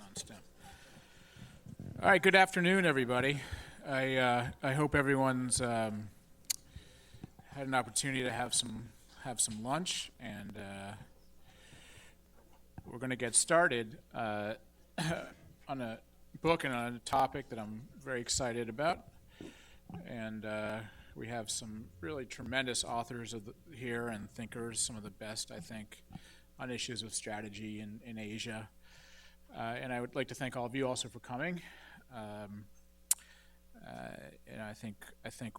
on STEM. All right, good afternoon, everybody. I hope everyone's had an opportunity to have some lunch, and we're going to get started on a book and on a topic that I'm very excited about. And we have some really tremendous authors here and thinkers, some of the best, I think, on issues of strategy in Asia. And I would like to thank all of you also for coming. And I think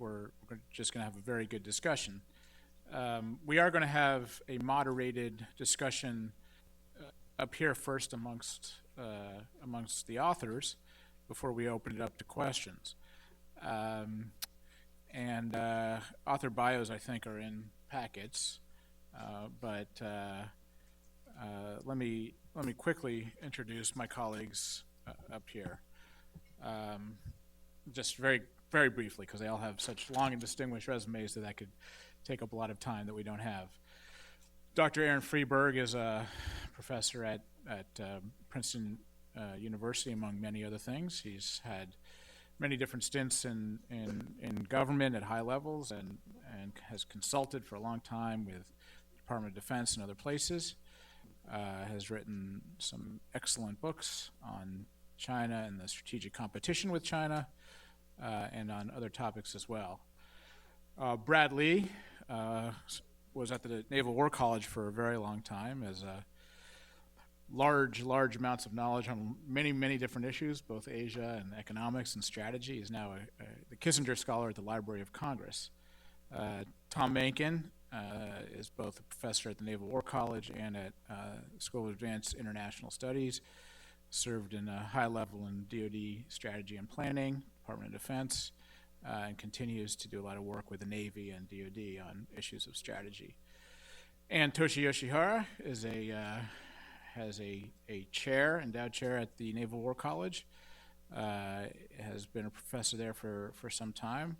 we're just going to have a very good discussion. We are going to have a moderated discussion up here first amongst the authors before we open it up to questions. And author bios, I think, are in packets, but let me quickly introduce my colleagues up here, just very briefly, because they all have such long and distinguished resumes that could take up a lot of time that we don't have. Dr. Aaron Freeberg is a professor at Princeton University, among many other things. He's had many different stints in government at high levels and has consulted for a long time with the Department of Defense and other places. Has written some excellent books on China and the strategic competition with China, and on other topics as well. Brad Lee was at the Naval War College for a very long time, as large amounts of knowledge on many different issues, both Asia and economics and strategy. He's now the Kissinger Scholar at the Library of Congress. Tom Mahnken is both a professor at the Naval War College and at School of Advanced International Studies. Served in a high level in DoD strategy and planning, Department of Defense, and continues to do a lot of work with the Navy and DoD on issues of strategy. And Toshi Yoshihara is has a chair, endowed chair at the Naval War College. Has been a professor there for some time.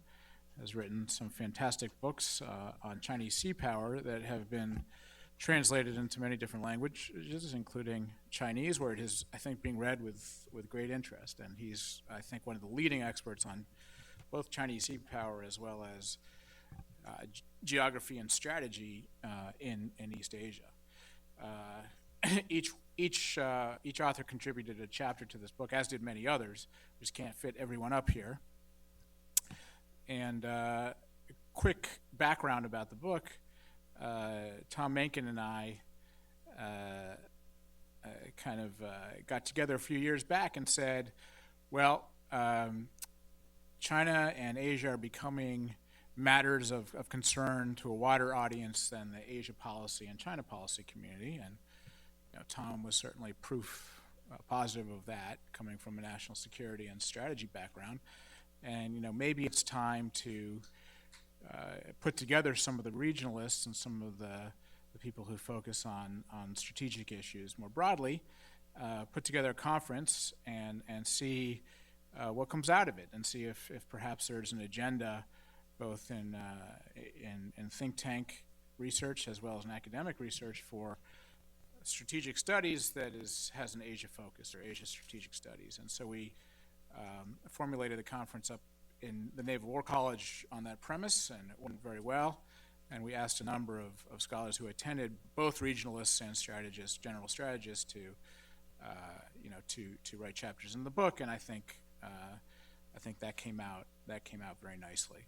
Has written some fantastic books on Chinese sea power that have been translated into many different languages, including Chinese, where it is, I think, being read with great interest. And he's, I think, one of the leading experts on both Chinese sea power as well as geography and strategy in East Asia. Each author contributed a chapter to this book, as did many others. We just can't fit everyone up here. And quick background about the book. Tom Mahnken and I got together a few years back and said, well, China and Asia are becoming matters of concern to a wider audience than the Asia policy and China policy community. And Tom was certainly proof positive of that, coming from a national security and strategy background. And maybe it's time to put together some of the regionalists and some of the people who focus on strategic issues more broadly, put together a conference and see what comes out of it, and see if perhaps there's an agenda both in think tank research as well as in academic research for strategic studies that has an Asia focus, or Asia strategic studies. And so we formulated the conference up in the Naval War College on that premise, and it went very well. And we asked a number of scholars who attended, both regionalists and strategists, general strategists, to write chapters in the book. And I think that came out very nicely.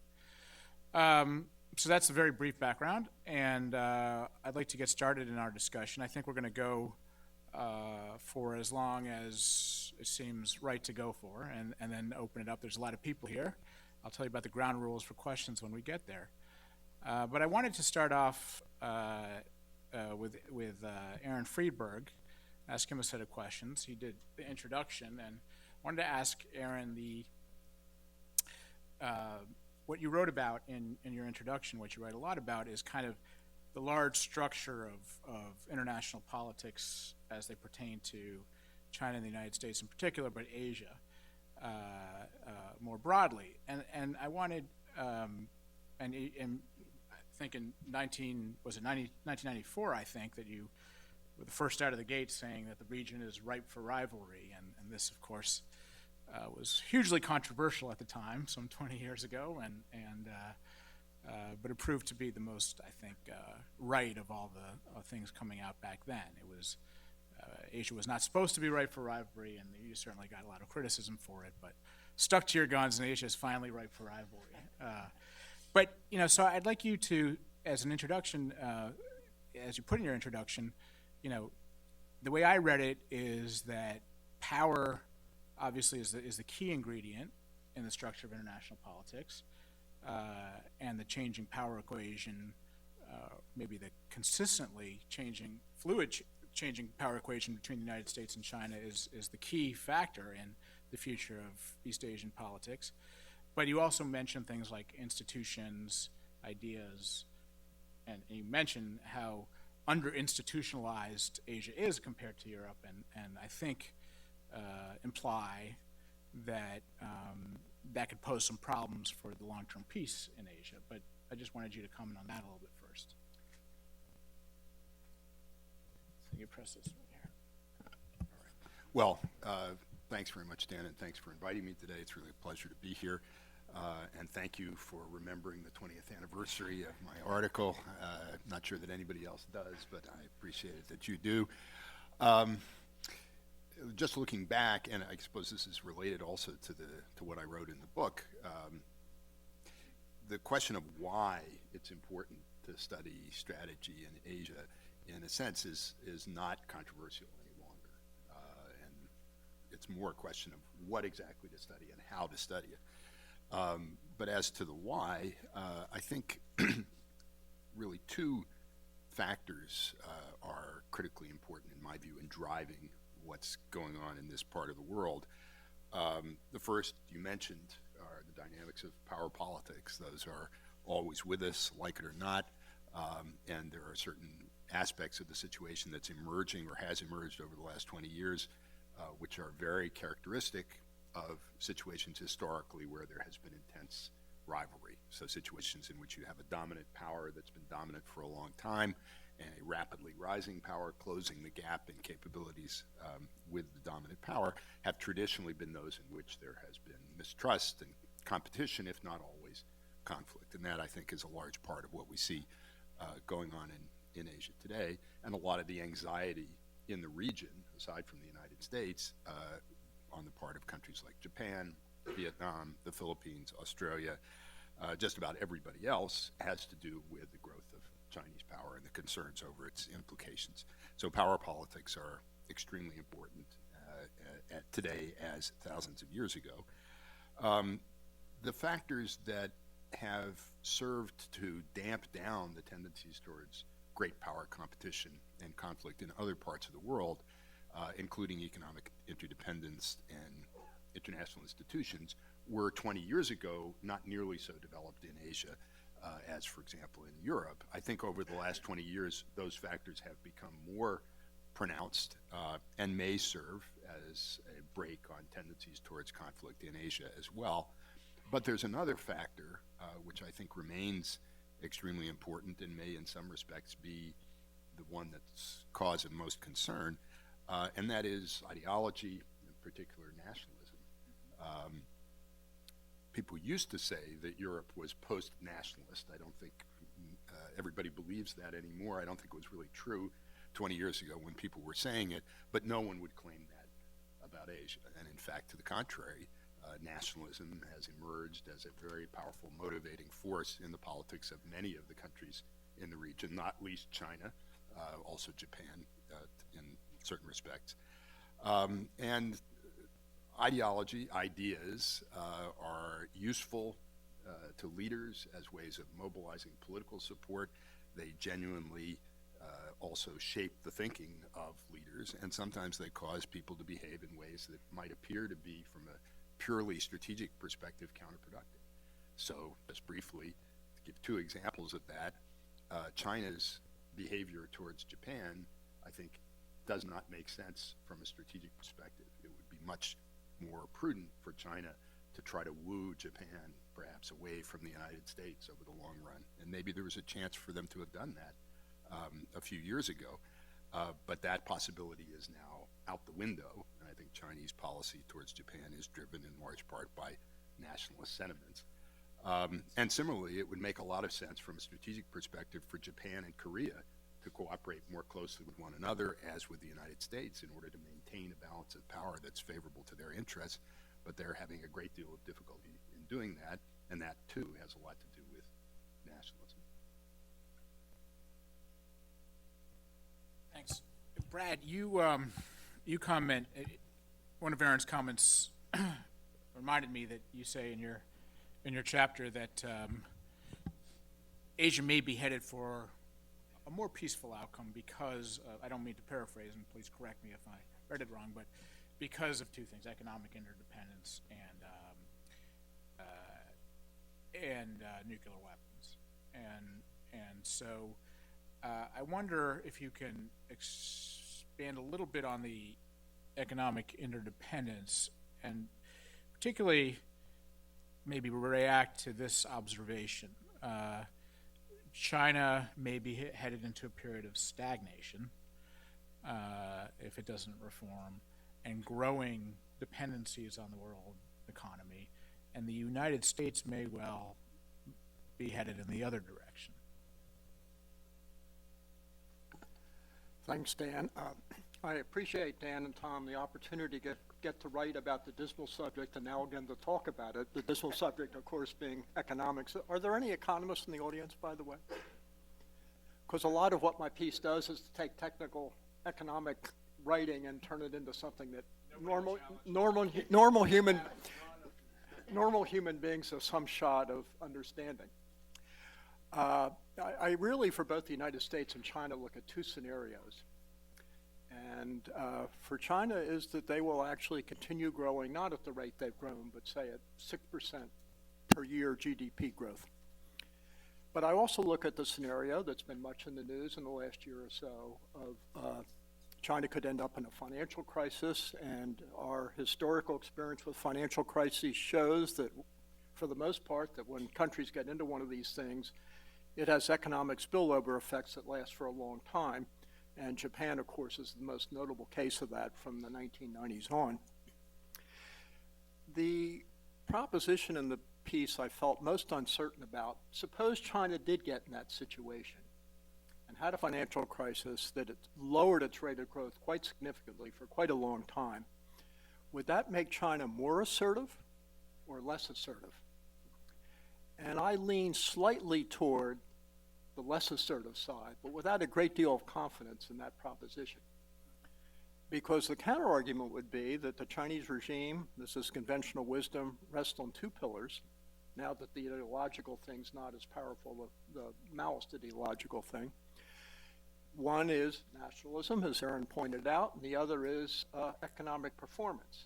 So that's a very brief background, and I'd like to get started in our discussion. I think we're going to go for as long as it seems right to go for, and then open it up. There's a lot of people here. I'll tell you about the ground rules for questions when we get there. But I wanted to start off with Aaron Freeberg, ask him a set of questions. He did the introduction, and wanted to ask Aaron what you wrote about in your introduction. What you write a lot about is kind of the large structure of international politics as they pertain to China and the United States in particular, but Asia more broadly. And I wanted, and I think in 1994, I think, that you were the first out of the gate saying that the region is ripe for rivalry, and this, of course, was hugely controversial at the time, some 20 years ago, but it proved to be the most, I think, right of all the things coming out back then. It was Asia was not supposed to be ripe for rivalry, and you certainly got a lot of criticism for it, but stuck to your guns, and Asia is finally ripe for rivalry. But, so I'd like you to, as an introduction, as you put in your introduction, the way I read it is that power obviously is the key ingredient in the structure of international politics, and the changing power equation, maybe the consistently changing power equation between the United States and China is the key factor in the future of East Asian politics. But you also mentioned things like institutions, ideas, and you mentioned how under-institutionalized Asia is compared to Europe, and I think imply that that could pose some problems for the long-term peace in Asia. But I just wanted you to comment on that a little bit first. So you press this one here. All right. Well, thanks very much, Dan, and thanks for inviting me today. It's really a pleasure to be here. And thank you for remembering the 20th anniversary of my article. Not sure that anybody else does, but I appreciate it that you do. Just looking back, and I suppose this is related also to what I wrote in the book, the question of why it's important to study strategy in Asia, in a sense, is not controversial any longer. And it's more a question of what exactly to study and how to study it. But as to the why, I think really two factors are critically important in my view in driving what's going on in this part of the world. The first you mentioned are the dynamics of power politics. Those are always with us, like it or not, and there are certain aspects of the situation that's emerging or has emerged over the last 20 years, which are very characteristic of situations historically where there has been intense rivalry. So situations in which you have a dominant power that's been dominant for a long time and a rapidly rising power closing the gap in capabilities with the dominant power have traditionally been those in which there has been mistrust and competition, if not always conflict. And that, I think, is a large part of what we see going on in Asia today. And a lot of the anxiety in the region, aside from the United States, on the part of countries like Japan, Vietnam, the Philippines, Australia, just about everybody else, has to do with the growth of Chinese power and the concerns over its implications. So power politics are extremely important today as thousands of years ago. The factors that have served to damp down the tendencies towards great power competition and conflict in other parts of the world, including economic interdependence and international institutions, were 20 years ago not nearly so developed in Asia as, for example, in Europe. I think over the last 20 years, those factors have become more pronounced and may serve as a brake on tendencies towards conflict in Asia as well. But there's another factor which I think remains extremely important and may in some respects be the one that's cause of most concern, and that is ideology, in particular nationalism. People used to say that Europe was post-nationalist. I don't think everybody believes that anymore. I don't think it was really true 20 years ago when people were saying it, but no one would claim that about Asia. And in fact, to the contrary, nationalism has emerged as a very powerful motivating force in the politics of many of the countries in the region, not least China, also Japan in certain respects. And ideology, ideas are useful to leaders as ways of mobilizing political support. They genuinely also shape the thinking of leaders, and sometimes they cause people to behave in ways that might appear to be, from a purely strategic perspective, counterproductive. So, just briefly, to give two examples of that, China's behavior towards Japan, I think, does not make sense from a strategic perspective. It would be much more prudent for China to try to woo Japan perhaps away from the United States over the long run. And maybe there was a chance for them to have done that a few years ago. But that possibility is now out the window. And I think Chinese policy towards Japan is driven in large part by nationalist sentiments. And similarly, it would make a lot of sense from a strategic perspective for Japan and Korea to cooperate more closely with one another, as with the United States, in order to maintain a balance of power that's favorable to their interests. But they're having a great deal of difficulty in doing that, and that too has a lot to do with nationalism. Thanks. Brad, you comment, one of Aaron's comments reminded me that you say in your chapter that Asia may be headed for a more peaceful outcome because, I don't mean to paraphrase, and please correct me if I read it wrong, but because of two things: economic interdependence and nuclear weapons. And so I wonder if you can expand a little bit on the economic interdependence, and particularly maybe react to this observation. China may be headed into a period of stagnation if it doesn't reform, and growing dependencies on the world economy, and the United States may well be headed in the other direction. Thanks, Dan. I appreciate, Dan and Tom, the opportunity to get to write about the dismal subject, and now again to talk about it. The dismal subject, of course, being economics. Are there any economists in the audience, by the way? Because a lot of what my piece does is to take technical economic writing and turn it into something that normal human beings have some shot of understanding. I really, for both the United States and China, look at two scenarios. And for China is that they will actually continue growing, not at the rate they've grown, but say at 6% per year GDP growth. But I also look at the scenario that's been much in the news in the last year or so of China could end up in a financial crisis, and our historical experience with financial crises shows that, for the most part, that when countries get into one of these things, it has economic spillover effects that last for a long time. And Japan, of course, is the most notable case of that from the 1990s on. The proposition in the piece I felt most uncertain about: suppose China did get in that situation and had a financial crisis that it lowered its rate of growth quite significantly for quite a long time. Would that make China more assertive or less assertive? And I lean slightly toward the less assertive side, but without a great deal of confidence in that proposition. Because the counterargument would be that the Chinese regime, this is conventional wisdom, rests on two pillars, now that the ideological thing's not as powerful, the Maoist ideological thing. One is nationalism, as Aaron pointed out, and the other is economic performance.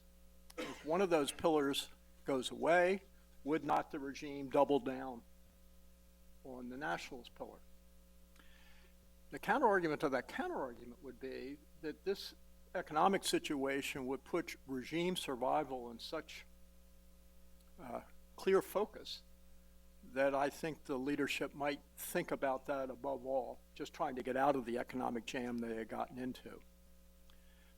If one of those pillars goes away, would not the regime double down on the nationalist pillar? The counterargument to that counterargument would be that this economic situation would put regime survival in such clear focus that I think the leadership might think about that above all, just trying to get out of the economic jam they had gotten into.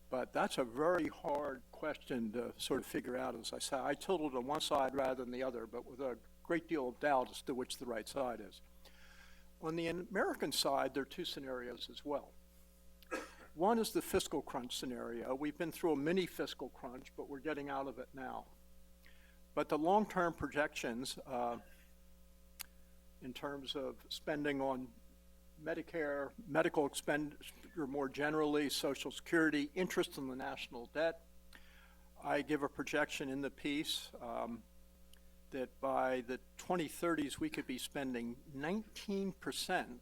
But that's a very hard question to sort of figure out. As I say, I tilted on one side rather than the other, but with a great deal of doubt as to which the right side is. On the American side, there are two scenarios as well. One is the fiscal crunch scenario. We've been through a mini fiscal crunch, but we're getting out of it now. But the long-term projections in terms of spending on Medicare, medical expenditure more generally, Social Security, interest in the national debt, I give a projection in the piece that by the 2030s we could be spending 19%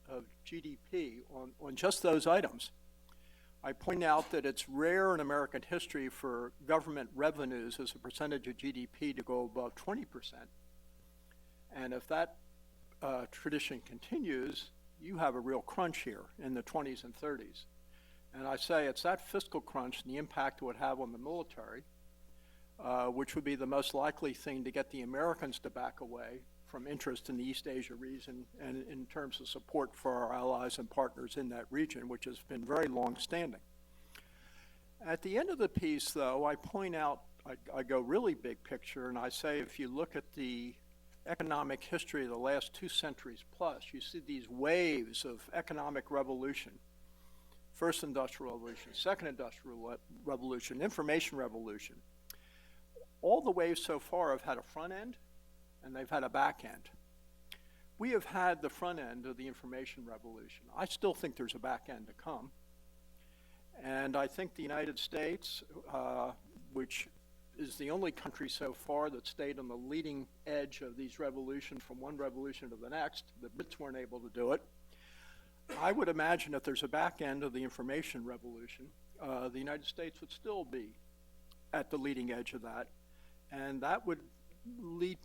of GDP on just those items. I point out that it's rare in American history for government revenues as a percentage of GDP to go above 20%. And if that tradition continues, you have a real crunch here in the 20s and 30s. And I say it's that fiscal crunch and the impact it would have on the military, which would be the most likely thing to get the Americans to back away from interest in the East Asia region and in terms of support for our allies and partners in that region, which has been very long-standing. At the end of the piece, though, I point out, I go really big picture, and I say if you look at the economic history of the last 2 centuries plus, you see these waves of economic revolution. First industrial revolution, second industrial revolution, information revolution. All the waves so far have had a front end and they've had a back end. We have had the front end of the information revolution. I still think there's a back end to come. And I think the United States, which is the only country so far that stayed on the leading edge of these revolutions from one revolution to the next, the Brits weren't able to do it. I would imagine if there's a back end of the information revolution, the United States would still be at the leading edge of that. And that would lead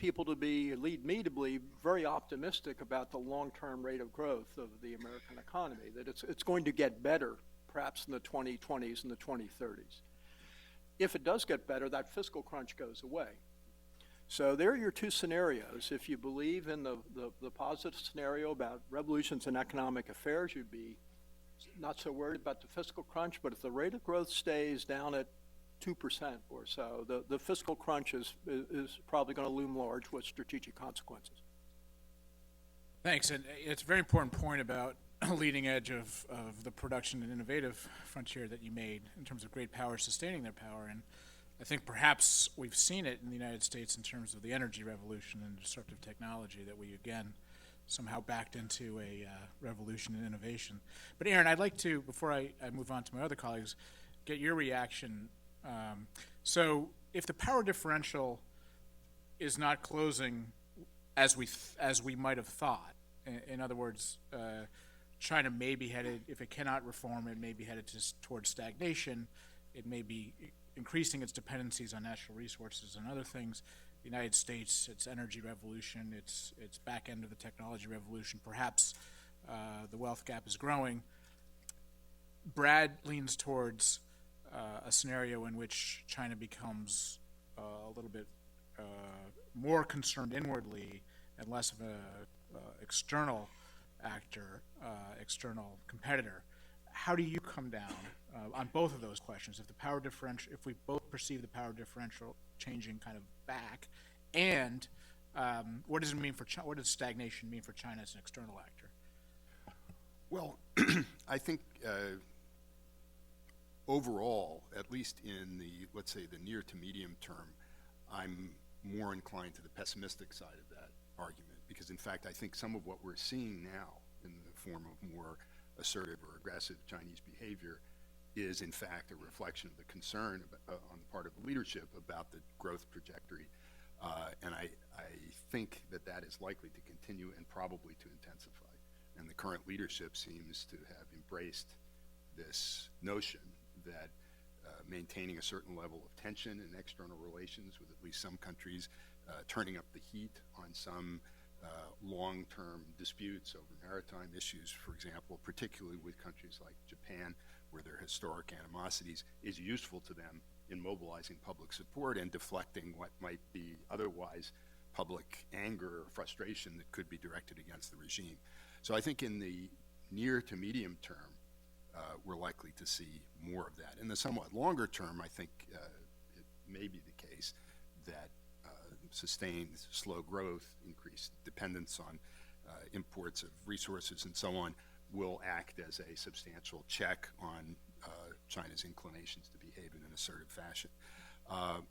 me to believe very optimistic about the long-term rate of growth of the American economy, that it's going to get better perhaps in the 2020s and the 2030s. If it does get better, that fiscal crunch goes away. So there are your 2 scenarios. If you believe in the positive scenario about revolutions in economic affairs, you'd be not so worried about the fiscal crunch, but if the rate of growth stays down at 2% or so, the fiscal crunch is probably going to loom large with strategic consequences. Thanks, and it's a very important point about leading edge of the production and innovative frontier that you made in terms of great power sustaining their power. And I think perhaps we've seen it in the United States in terms of the energy revolution and disruptive technology that we, again, somehow backed into a revolution in innovation. But Aaron, I'd like to, before I move on to my other colleagues, get your reaction. So if the power differential is not closing as we might have thought, in other words, China may be headed, if it cannot reform, it may be headed towards stagnation. It may be increasing its dependencies on natural resources and other things. The United States, its energy revolution, its back end of the technology revolution, perhaps the wealth gap is growing. Brad leans towards a scenario in which China becomes a little bit more concerned inwardly and less of a external actor, external competitor. How do you come down on both of those questions? If the power differential, if we both perceive the power differential changing kind of back, and what does it mean for China? What does stagnation mean for China as an external actor? Well, I think overall, at least in the, let's say, the near to medium term, I'm more inclined to the pessimistic side of that argument, because in fact I think some of what we're seeing now in the form of more assertive or aggressive Chinese behavior is in fact a reflection of the concern on the part of the leadership about the growth trajectory, and I think that is likely to continue and probably to intensify. And the current leadership seems to have embraced this notion that maintaining a certain level of tension in external relations with at least some countries, turning up the heat on some long-term disputes over maritime issues, for example, particularly with countries like Japan, where there are historic animosities, is useful to them in mobilizing public support and deflecting what might be otherwise public anger or frustration that could be directed against the regime. So I think in the near to medium term, we're likely to see more of that. In the somewhat longer term, I think it may be the case that sustained slow growth, increased dependence on imports of resources and so on, will act as a substantial check on China's inclinations to behave in an assertive fashion.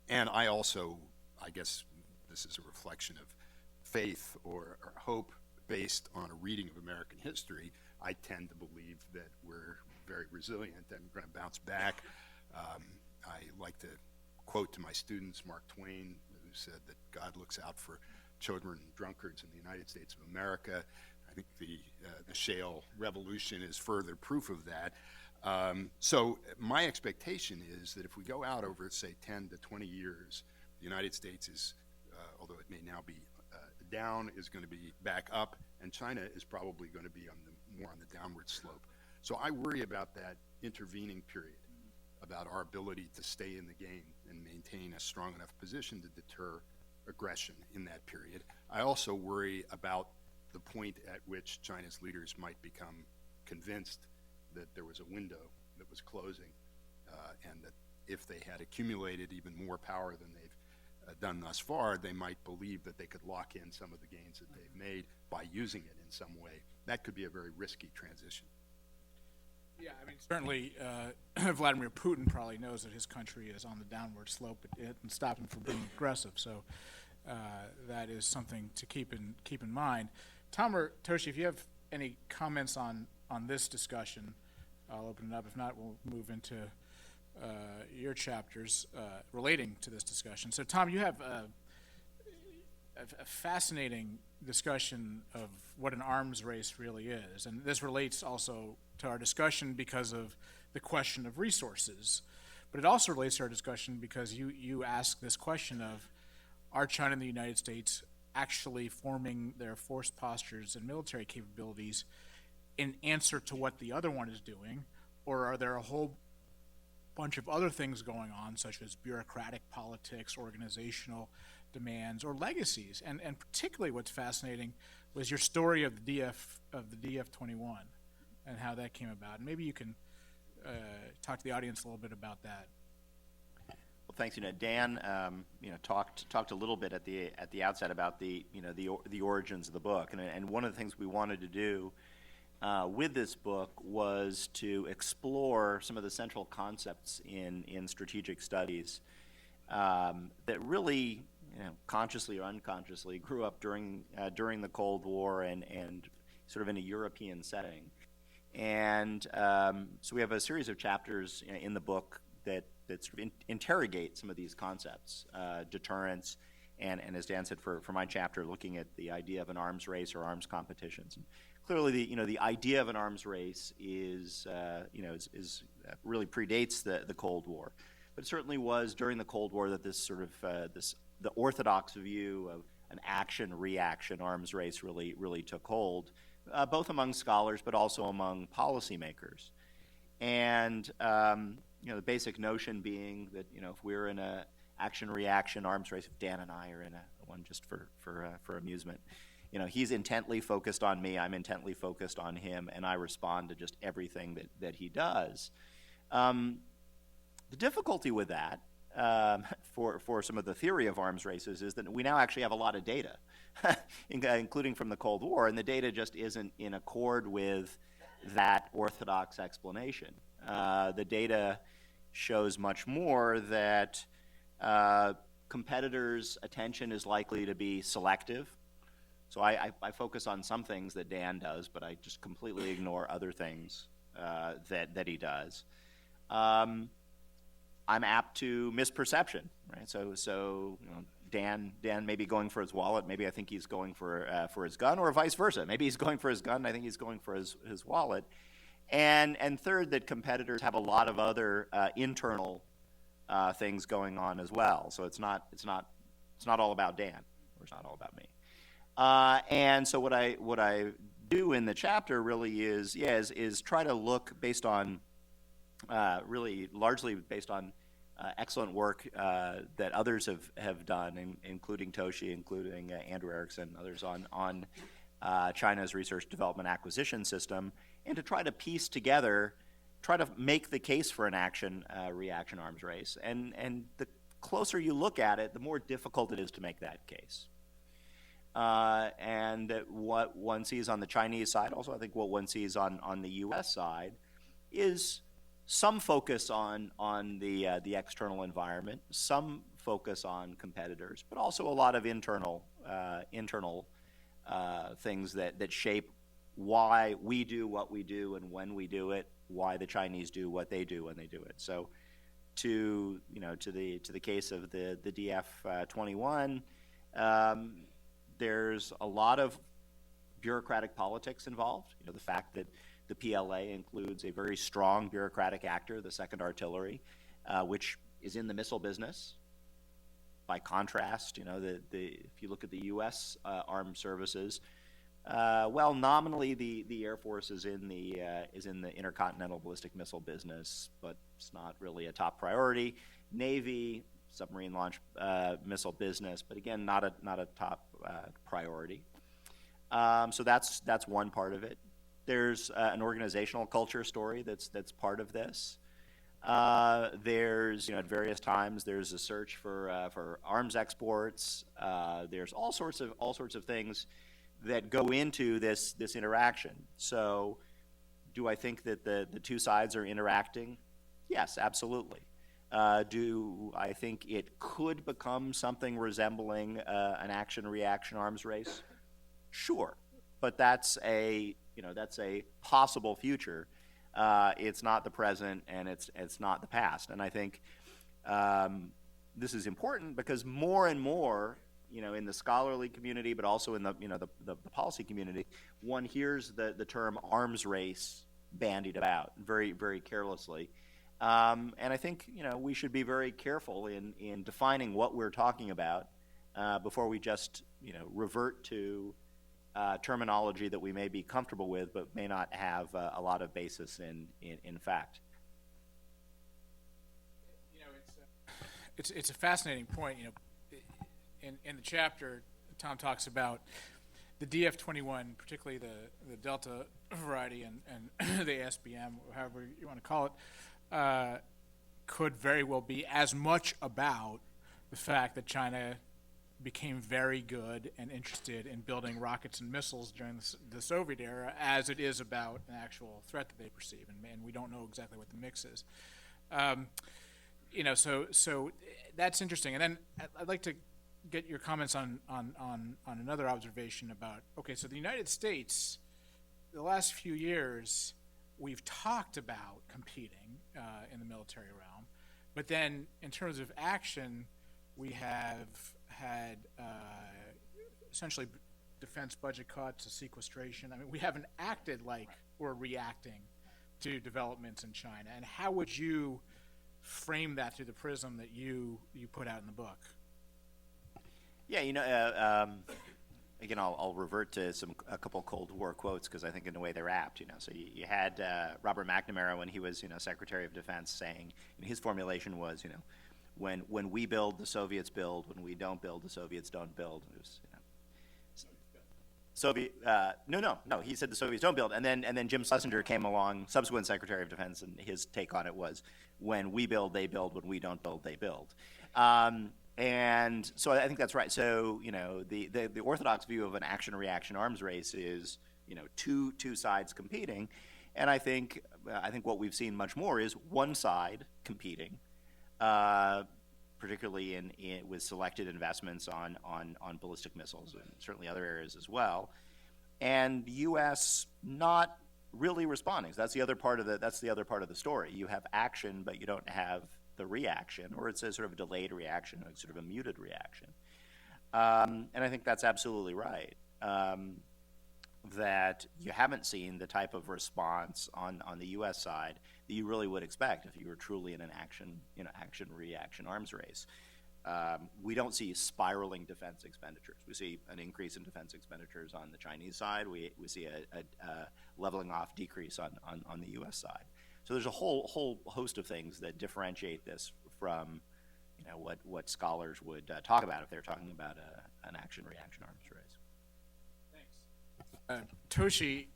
And I also, I guess this is a reflection of faith or hope based on a reading of American history. I tend to believe that we're very resilient and we're going to bounce back. I like to quote to my students Mark Twain, who said that God looks out for children and drunkards in the United States of America. I think the shale revolution is further proof of that. So my expectation is that if we go out over, say, 10 to 20 years, the United States is, although it may now be down, is going to be back up, and China is probably going to be more on the downward slope. So I worry about that intervening period, about our ability to stay in the game and maintain a strong enough position to deter aggression in that period. I also worry about the point at which China's leaders might become convinced that there was a window that was closing, and that if they had accumulated even more power than they've done thus far, they might believe that they could lock in some of the gains that they've made by using it in some way. That could be a very risky transition. Yeah, I mean, certainly Vladimir Putin probably knows that his country is on the downward slope and stop him from being aggressive. So that is something to keep in mind. Tom or Toshi, if you have any comments on this discussion, I'll open it up. If not, we'll move into your chapters relating to this discussion. So, Tom, you have a fascinating discussion of what an arms race really is, and this relates also to our discussion because of the question of resources, but it also relates to our discussion because you ask this question of, are China and the United States actually forming their force postures and military capabilities in answer to what the other one is doing, or are there a whole bunch of other things going on, such as bureaucratic politics, organizational demands, or legacies? And particularly what's fascinating was your story of the DF-21 and how that came about. And maybe you can talk to the audience a little bit about that. Well, thanks. Dan, talked a little bit at the outset about the origins of the book, and one of the things we wanted to do with this book was to explore some of the central concepts in strategic studies that really, consciously or unconsciously, grew up during the Cold War and sort of in a European setting. And so we have a series of chapters in the book that sort of interrogate some of these concepts, deterrence, and as Dan said, for my chapter, looking at the idea of an arms race or arms competitions. And clearly, the idea of an arms race is really predates the Cold War, but it certainly was during the Cold War that this sort of the orthodox view of an action-reaction arms race really took hold, both among scholars but also among policymakers. And the basic notion being that if we're in a action-reaction arms race, if Dan and I are in one just for amusement, he's intently focused on me, I'm intently focused on him, and I respond to just everything that he does. The difficulty with that, for some of the theory of arms races, is that we now actually have a lot of data, including from the Cold War, and the data just isn't in accord with that orthodox explanation. The data shows much more that competitors' attention is likely to be selective. So I focus on some things that Dan does, but I just completely ignore other things that he does. I'm apt to misperception, right? So Dan may be going for his wallet. Maybe I think he's going for his gun, or vice versa. Maybe he's going for his gun. I think he's going for his wallet. And third, that competitors have a lot of other internal things going on as well. So it's not all about Dan, or it's not all about me. And so what I do in the chapter really is try to look based on really largely based on excellent work that others have done, including Toshi, including Andrew Erickson, others on China's research development acquisition system, and to try to piece together, try to make the case for an action-reaction arms race. And the closer you look at it, the more difficult it is to make that case. And what one sees on the Chinese side, also I think what one sees on the U.S. side, is some focus on the external environment, some focus on competitors, but also a lot of internal things that shape why we do what we do and when we do it, why the Chinese do what they do when they do it. So, to the case of the DF-21. There's a lot of bureaucratic politics involved. The fact that the PLA includes a very strong bureaucratic actor, the 2nd Artillery, which is in the missile business. By contrast, if you look at the U.S. armed services, nominally the Air Force is in the intercontinental ballistic missile business, but it's not really a top priority. Navy, submarine launch missile business, but again, not a top priority. So that's one part of it. There's an organizational culture story that's part of this. There's, at various times there's a search for arms exports. There's all sorts of things that go into this interaction. So, do I think that the two sides are interacting? Yes, absolutely. Do I think it could become something resembling an action-reaction arms race? Sure, but that's a possible future. It's not the present, and it's not the past. And I think this is important because more and more, in the scholarly community, but also in the policy community, one hears the term arms race bandied about very, very carelessly. And I think we should be very careful in defining what we're talking about before we just revert to terminology that we may be comfortable with, but may not have a lot of basis in fact. It's a fascinating point. In the chapter, Tom talks about the DF-21, particularly the Delta variety and the SBM, however you want to call it, could very well be as much about the fact that China became very good and interested in building rockets and missiles during the Soviet era as it is about an actual threat that they perceive, and we don't know exactly what the mix is. So that's interesting. And then I'd like to get your comments on another observation about, okay, so the United States, the last few years, we've talked about competing in the military realm, but then in terms of action, we have had essentially defense budget cuts, a sequestration. I mean, we haven't acted like we're reacting to developments in China. And how would you frame that through the prism that you put out in the book? Yeah, again, I'll revert to a couple Cold War quotes because I think in a way they're apt. So you had Robert McNamara when he was Secretary of Defense saying, his formulation was, when we build, the Soviets build. When we don't build, the Soviets don't build. It was, Soviet. No. He said the Soviets don't build, and then Jim Schlesinger came along, subsequent Secretary of Defense, and his take on it was, when we build, they build. When we don't build, they build. And so I think that's right. So the orthodox view of an action-reaction arms race is two sides competing, and I think what we've seen much more is one side competing. Particularly with selected investments on ballistic missiles and certainly other areas as well, and the U.S. not really responding. So that's the other part of the story. You have action, but you don't have the reaction, or it's a sort of a delayed reaction, or sort of a muted reaction. And I think that's absolutely right. That you haven't seen the type of response on the U.S. side that you really would expect if you were truly in an action-reaction arms race. We don't see spiraling defense expenditures. We see an increase in defense expenditures on the Chinese side. We see a leveling off decrease on the U.S. side. So there's a whole host of things that differentiate this from what scholars would talk about if they're talking about an action-reaction arms race. Toshi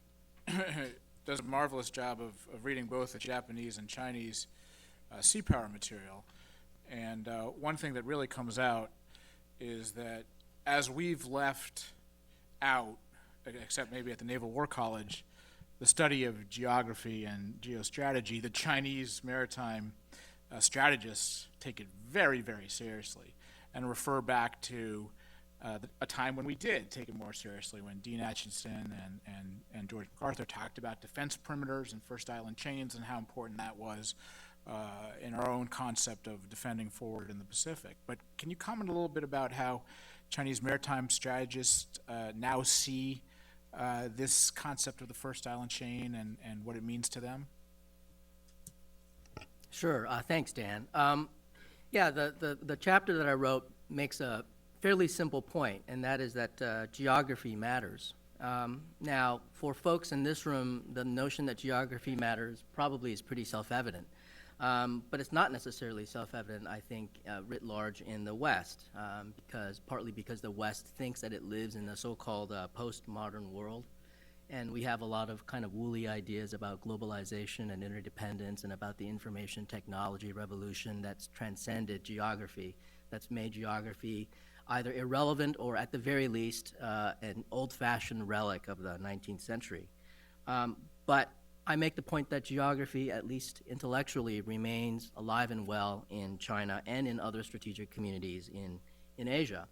does a marvelous job of reading both the Japanese and Chinese sea power material. And one thing that really comes out is that as we've left out, except maybe at the Naval War College, the study of geography and geostrategy, the Chinese maritime strategists take it very, very seriously and refer back to a time when we did take it more seriously, when Dean Acheson and George MacArthur talked about defense perimeters and first island chains and how important that was in our own concept of defending forward in the Pacific. But can you comment a little bit about how Chinese maritime strategists now see this concept of the first island chain and what it means to them? Sure. Thanks, Dan. The chapter that I wrote makes a fairly simple point, and that is that geography matters. Now, for folks in this room, the notion that geography matters probably is pretty self-evident. But it's not necessarily self-evident, I think, writ large in the West, partly because the West thinks that it lives in a so-called postmodern world. And we have a lot of kind of woolly ideas about globalization and interdependence and about the information technology revolution that's transcended geography, that's made geography either irrelevant or at the very least an old-fashioned relic of the 19th century. But I make the point that geography, at least intellectually, remains alive and well in China and in other strategic communities in Asia.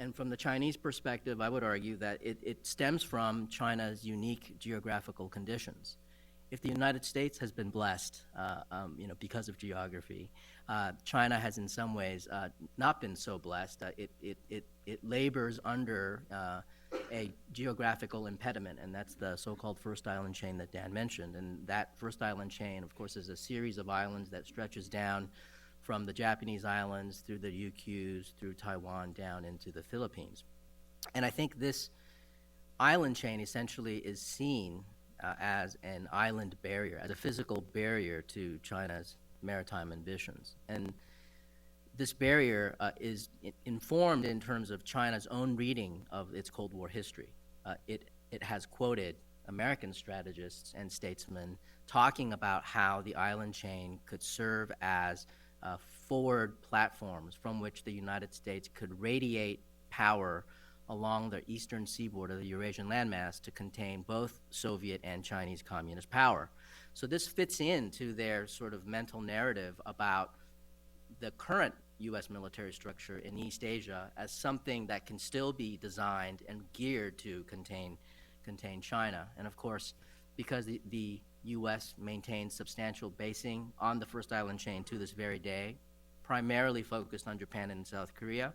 And from the Chinese perspective, I would argue that it stems from China's unique geographical conditions. If the United States has been blessed, because of geography, China has in some ways not been so blessed. It labors under a geographical impediment, and that's the so-called First Island Chain that Dan mentioned. And that First Island Chain, of course, is a series of islands that stretches down from the Japanese islands through the Ryukyus, through Taiwan, down into the Philippines. And I think this island chain essentially is seen as an island barrier, as a physical barrier to China's maritime ambitions. And this barrier is informed in terms of China's own reading of its Cold War history. It has quoted American strategists and statesmen talking about how the island chain could serve as forward platforms from which the United States could radiate power along the eastern seaboard of the Eurasian landmass to contain both Soviet and Chinese communist power. So this fits into their sort of mental narrative about the current U.S. military structure in East Asia as something that can still be designed and geared to contain China. And of course, because the U.S. maintains substantial basing on the First Island Chain to this very day, primarily focused on Japan and South Korea.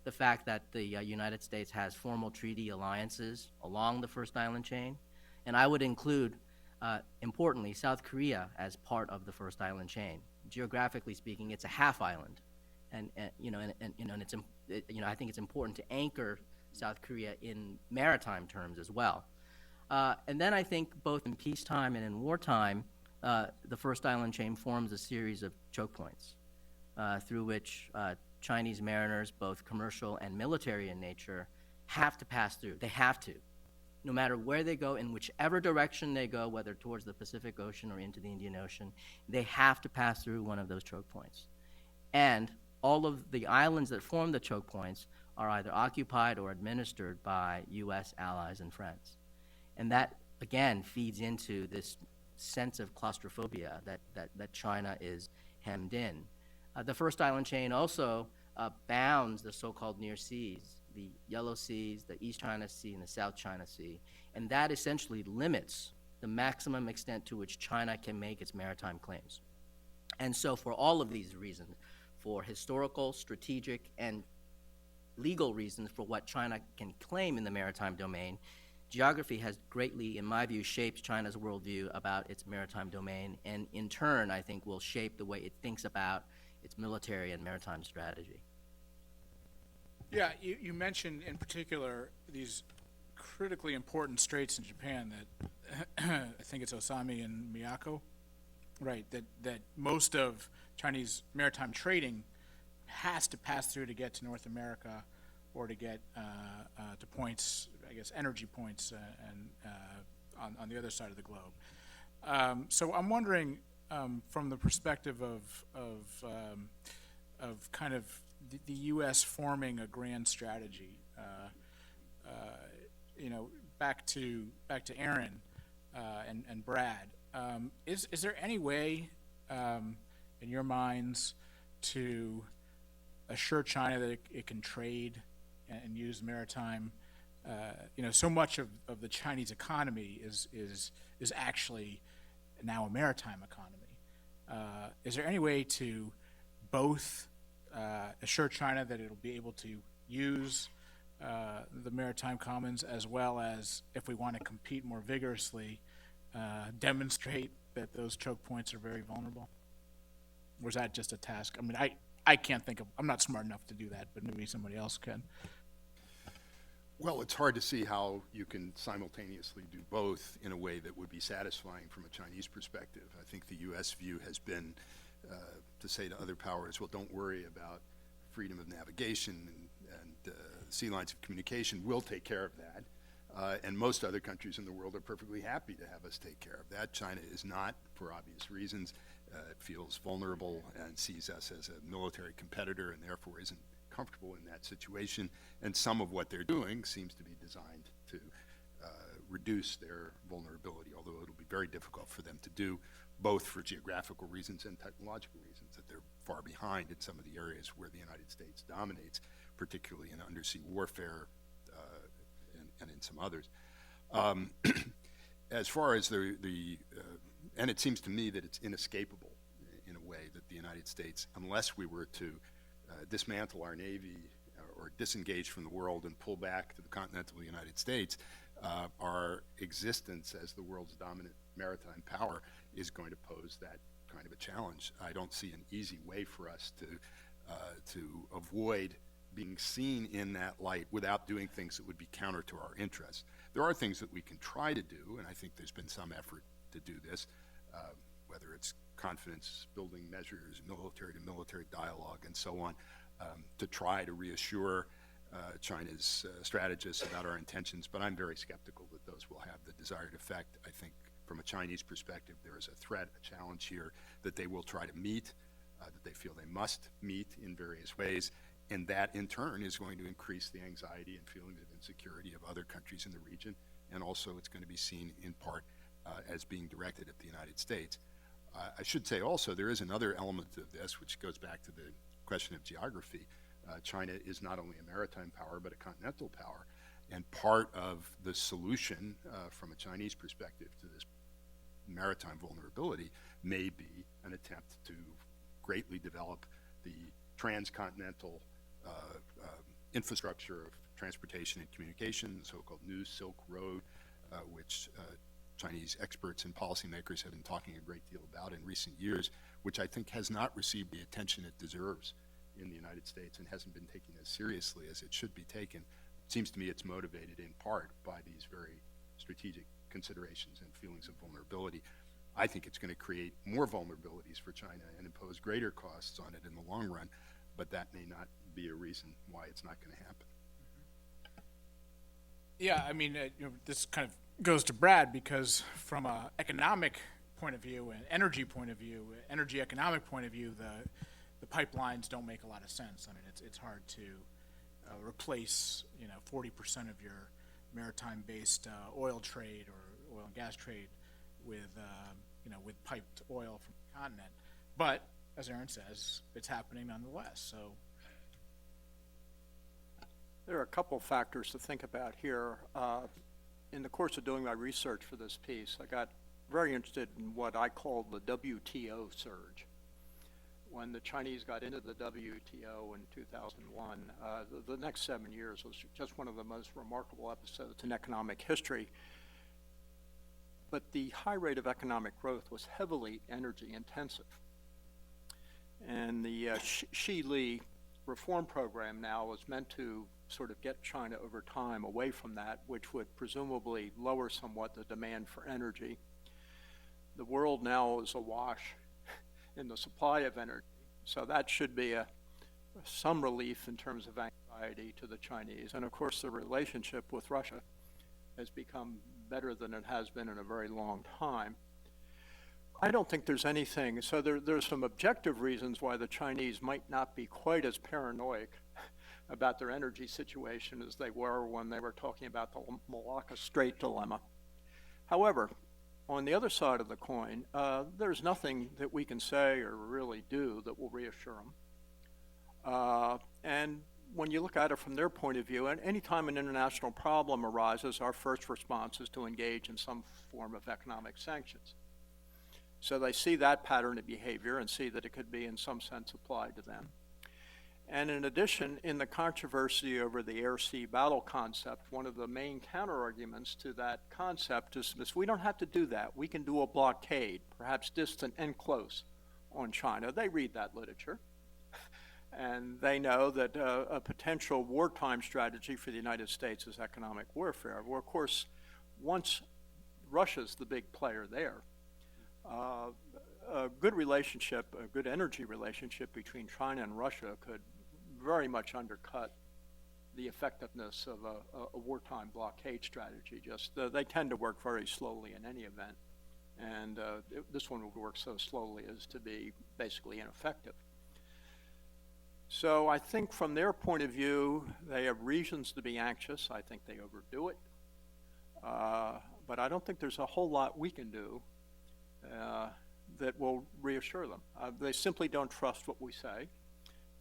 The fact that the United States has formal treaty alliances along the First Island Chain, and I would include, importantly, South Korea as part of the First Island Chain. Geographically speaking, it's a half island, and I think it's important to anchor South Korea in maritime terms as well. And then I think both in peacetime and in wartime, the First Island Chain forms a series of choke points through which Chinese mariners, both commercial and military in nature, have to pass through. They have to. No matter where they go, in whichever direction they go, whether towards the Pacific Ocean or into the Indian Ocean, they have to pass through one of those choke points. And all of the islands that form the choke points are either occupied or administered by U.S. allies and friends. And that, again, feeds into this sense of claustrophobia that China is hemmed in. The First Island Chain also bounds the so-called near seas, the Yellow Seas, the East China Sea, and the South China Sea. And that essentially limits the maximum extent to which China can make its maritime claims. And so for all of these reasons, for historical, strategic, and legal reasons for what China can claim in the maritime domain, geography has greatly, in my view, shaped China's worldview about its maritime domain, and in turn, I think, will shape the way it thinks about its military and maritime strategy. Yeah, you mentioned in particular these critically important straits in Japan that I think it's Osami and Miyako, right, that most of Chinese maritime trading has to pass through to get to North America or to get to points, I guess, energy points on the other side of the globe. So I'm wondering, from the perspective of kind of the U.S. forming a grand strategy, back to Aaron and Brad, is there any way in your minds to assure China that it can trade and use maritime? So much of the Chinese economy is actually now a maritime economy. Is there any way to both assure China that it'll be able to use the maritime commons, as well as, if we want to compete more vigorously, demonstrate that those choke points are very vulnerable? Or is that just a task? I mean, I can't think of, I'm not smart enough to do that, but maybe somebody else can. Well, it's hard to see how you can simultaneously do both in a way that would be satisfying from a Chinese perspective. I think the U.S. view has been to say to other powers, well, don't worry about freedom of navigation and sea lines of communication. We'll take care of that. And most other countries in the world are perfectly happy to have us take care of that. China is not, for obvious reasons. It feels vulnerable and sees us as a military competitor and therefore isn't comfortable in that situation. And some of what they're doing seems to be designed to reduce their vulnerability, although it'll be very difficult for them to do, both for geographical reasons and technological reasons, that they're far behind in some of the areas where the United States dominates, particularly in undersea warfare and in some others. As far as and it seems to me that it's inescapable in a way that the United States, unless we were to dismantle our Navy or disengage from the world and pull back to the continental United States, our existence as the world's dominant maritime power is going to pose that kind of a challenge. I don't see an easy way for us to avoid being seen in that light without doing things that would be counter to our interests. There are things that we can try to do, and I think there's been some effort to do this, whether it's confidence building measures, military to military dialogue, and so on, to try to reassure China's strategists about our intentions, but I'm very skeptical that those will have the desired effect. I think from a Chinese perspective, there is a threat, a challenge here that they will try to meet, that they feel they must meet in various ways, and that in turn is going to increase the anxiety and feelings of insecurity of other countries in the region, and also it's going to be seen in part as being directed at the United States. I should say also there is another element of this which goes back to the question of geography. China is not only a maritime power but a continental power, and part of the solution from a Chinese perspective to this maritime vulnerability may be an attempt to greatly develop the transcontinental infrastructure of transportation and communication, the so-called New Silk Road, which Chinese experts and policymakers have been talking a great deal about in recent years, which I think has not received the attention it deserves in the United States and hasn't been taken as seriously as it should be taken. It seems to me it's motivated in part by these very strategic considerations and feelings of vulnerability. I think it's going to create more vulnerabilities for China and impose greater costs on it in the long run, but that may not be a reason why it's not going to happen. Yeah, I mean, this kind of goes to Brad because from an economic point of view and energy point of view, energy economic point of view, the pipelines don't make a lot of sense. I mean, it's hard to replace 40% of your maritime-based oil trade or oil and gas trade with with piped oil from the continent. But as Aaron says, it's happening nonetheless. So there are a couple factors to think about here. In the course of doing my research for this piece, I got very interested in what I called the WTO surge. When the Chinese got into the WTO in 2001, the next 7 years was just one of the most remarkable episodes in economic history. But the high rate of economic growth was heavily energy intensive. And the Xi reform program now is meant to sort of get China over time away from that, which would presumably lower somewhat the demand for energy. The world now is awash in the supply of energy, so that should be some relief in terms of anxiety to the Chinese. And of course, the relationship with Russia has become better than it has been in a very long time. I don't think there's anything, so there's some objective reasons why the Chinese might not be quite as paranoid about their energy situation as they were when they were talking about the Malacca Strait dilemma. However, on the other side of the coin, there's nothing that we can say or really do that will reassure them. And when you look at it from their point of view, and any time an international problem arises, our first response is to engage in some form of economic sanctions. So they see that pattern of behavior and see that it could be in some sense applied to them. And in addition, in the controversy over the air-sea battle concept, one of the main counter-arguments to that concept is this: we don't have to do that. We can do a blockade, perhaps distant and close, on China. They read that literature. And they know that a potential wartime strategy for the United States is economic warfare. Well, of course, once Russia's the big player there, a good relationship, a good energy relationship between China and Russia could very much undercut the effectiveness of a wartime blockade strategy. Just they tend to work very slowly in any event, and this one would work so slowly as to be basically ineffective. So I think from their point of view, they have reasons to be anxious. I think they overdo it. But I don't think there's a whole lot we can do that will reassure them. They simply don't trust what we say,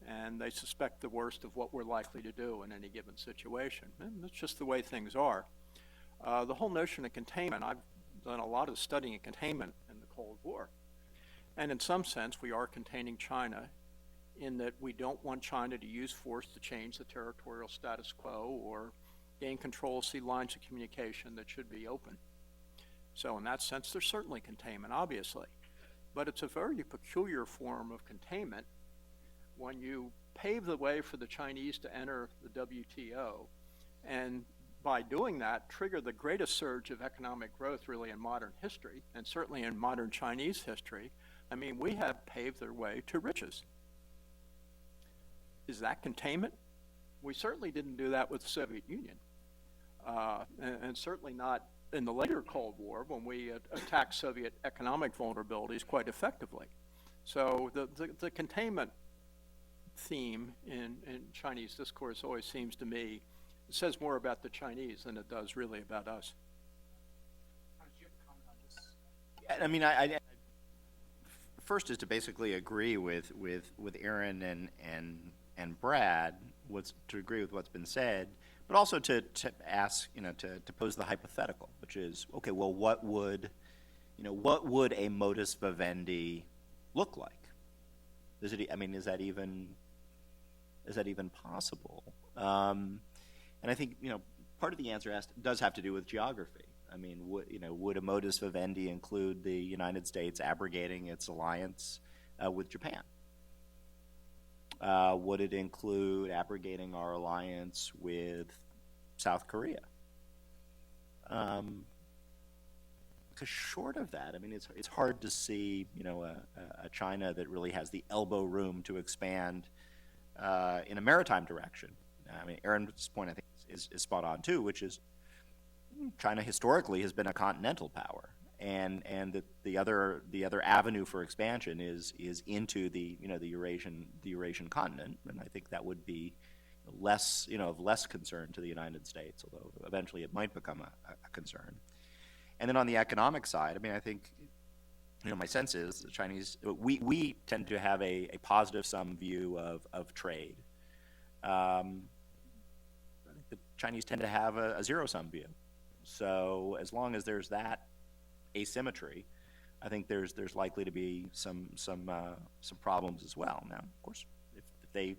and they suspect the worst of what we're likely to do in any given situation. And that's just the way things are. The whole notion of containment, I've done a lot of studying of containment in the Cold War. And in some sense, we are containing China in that we don't want China to use force to change the territorial status quo or gain control of sea lines of communication that should be open. So in that sense, there's certainly containment, obviously. But it's a very peculiar form of containment when you pave the way for the Chinese to enter the WTO, and by doing that, trigger the greatest surge of economic growth really in modern history, and certainly in modern Chinese history. I mean, we have paved their way to riches. Is that containment? We certainly didn't do that with the Soviet Union, and certainly not in the later Cold War when we attacked Soviet economic vulnerabilities quite effectively. So the containment theme in Chinese discourse always seems to me, it says more about the Chinese than it does really about us. I mean, I first is to basically agree with Aaron and Brad, to agree with what's been said, but also to ask, to pose the hypothetical, which is, okay, well, what would a modus vivendi look like? Is that even possible? And I think, part of the answer does have to do with geography. I mean, would a modus vivendi include the United States abrogating its alliance with Japan? Would it include abrogating our alliance with South Korea? Because short of that, I mean, it's hard to see, a China that really has the elbow room to expand in a maritime direction. I mean, Aaron's point, I think, is spot on too, which is China historically has been a continental power, and the other avenue for expansion is into the Eurasian continent, and I think that would be less of less concern to the United States, although eventually it might become a concern. And then on the economic side, I mean, I think my sense is the Chinese, we tend to have a positive sum view of trade. I think the Chinese tend to have a zero sum view. So as long as there's that asymmetry, I think there's likely to be some problems as well. Now, of course, if they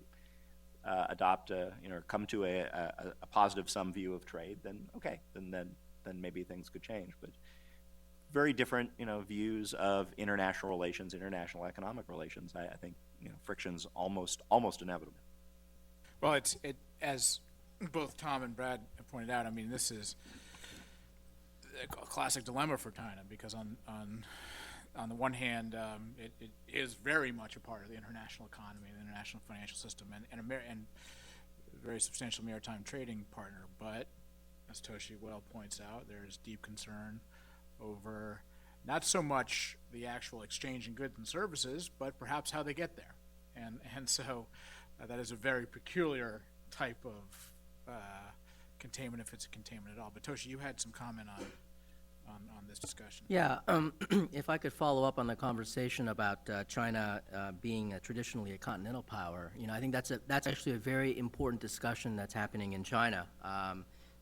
adopt come to a positive sum view of trade, then okay, then maybe things could change. But very different views of international relations, international economic relations. I think friction's almost inevitable. Well, it as both Tom and Brad have pointed out, I mean, this is a classic dilemma for China, because on the one hand, it is very much a part of the international economy, the international financial system, and a very substantial maritime trading partner. But as Toshi well points out, there is deep concern over not so much the actual exchange in goods and services, but perhaps how they get there. And so that is a very peculiar type of containment, if it's a containment at all. But Toshi, you had some comment on this discussion. Yeah, if I could follow up on the conversation about China being traditionally a continental power, I think that's actually a very important discussion that's happening in China.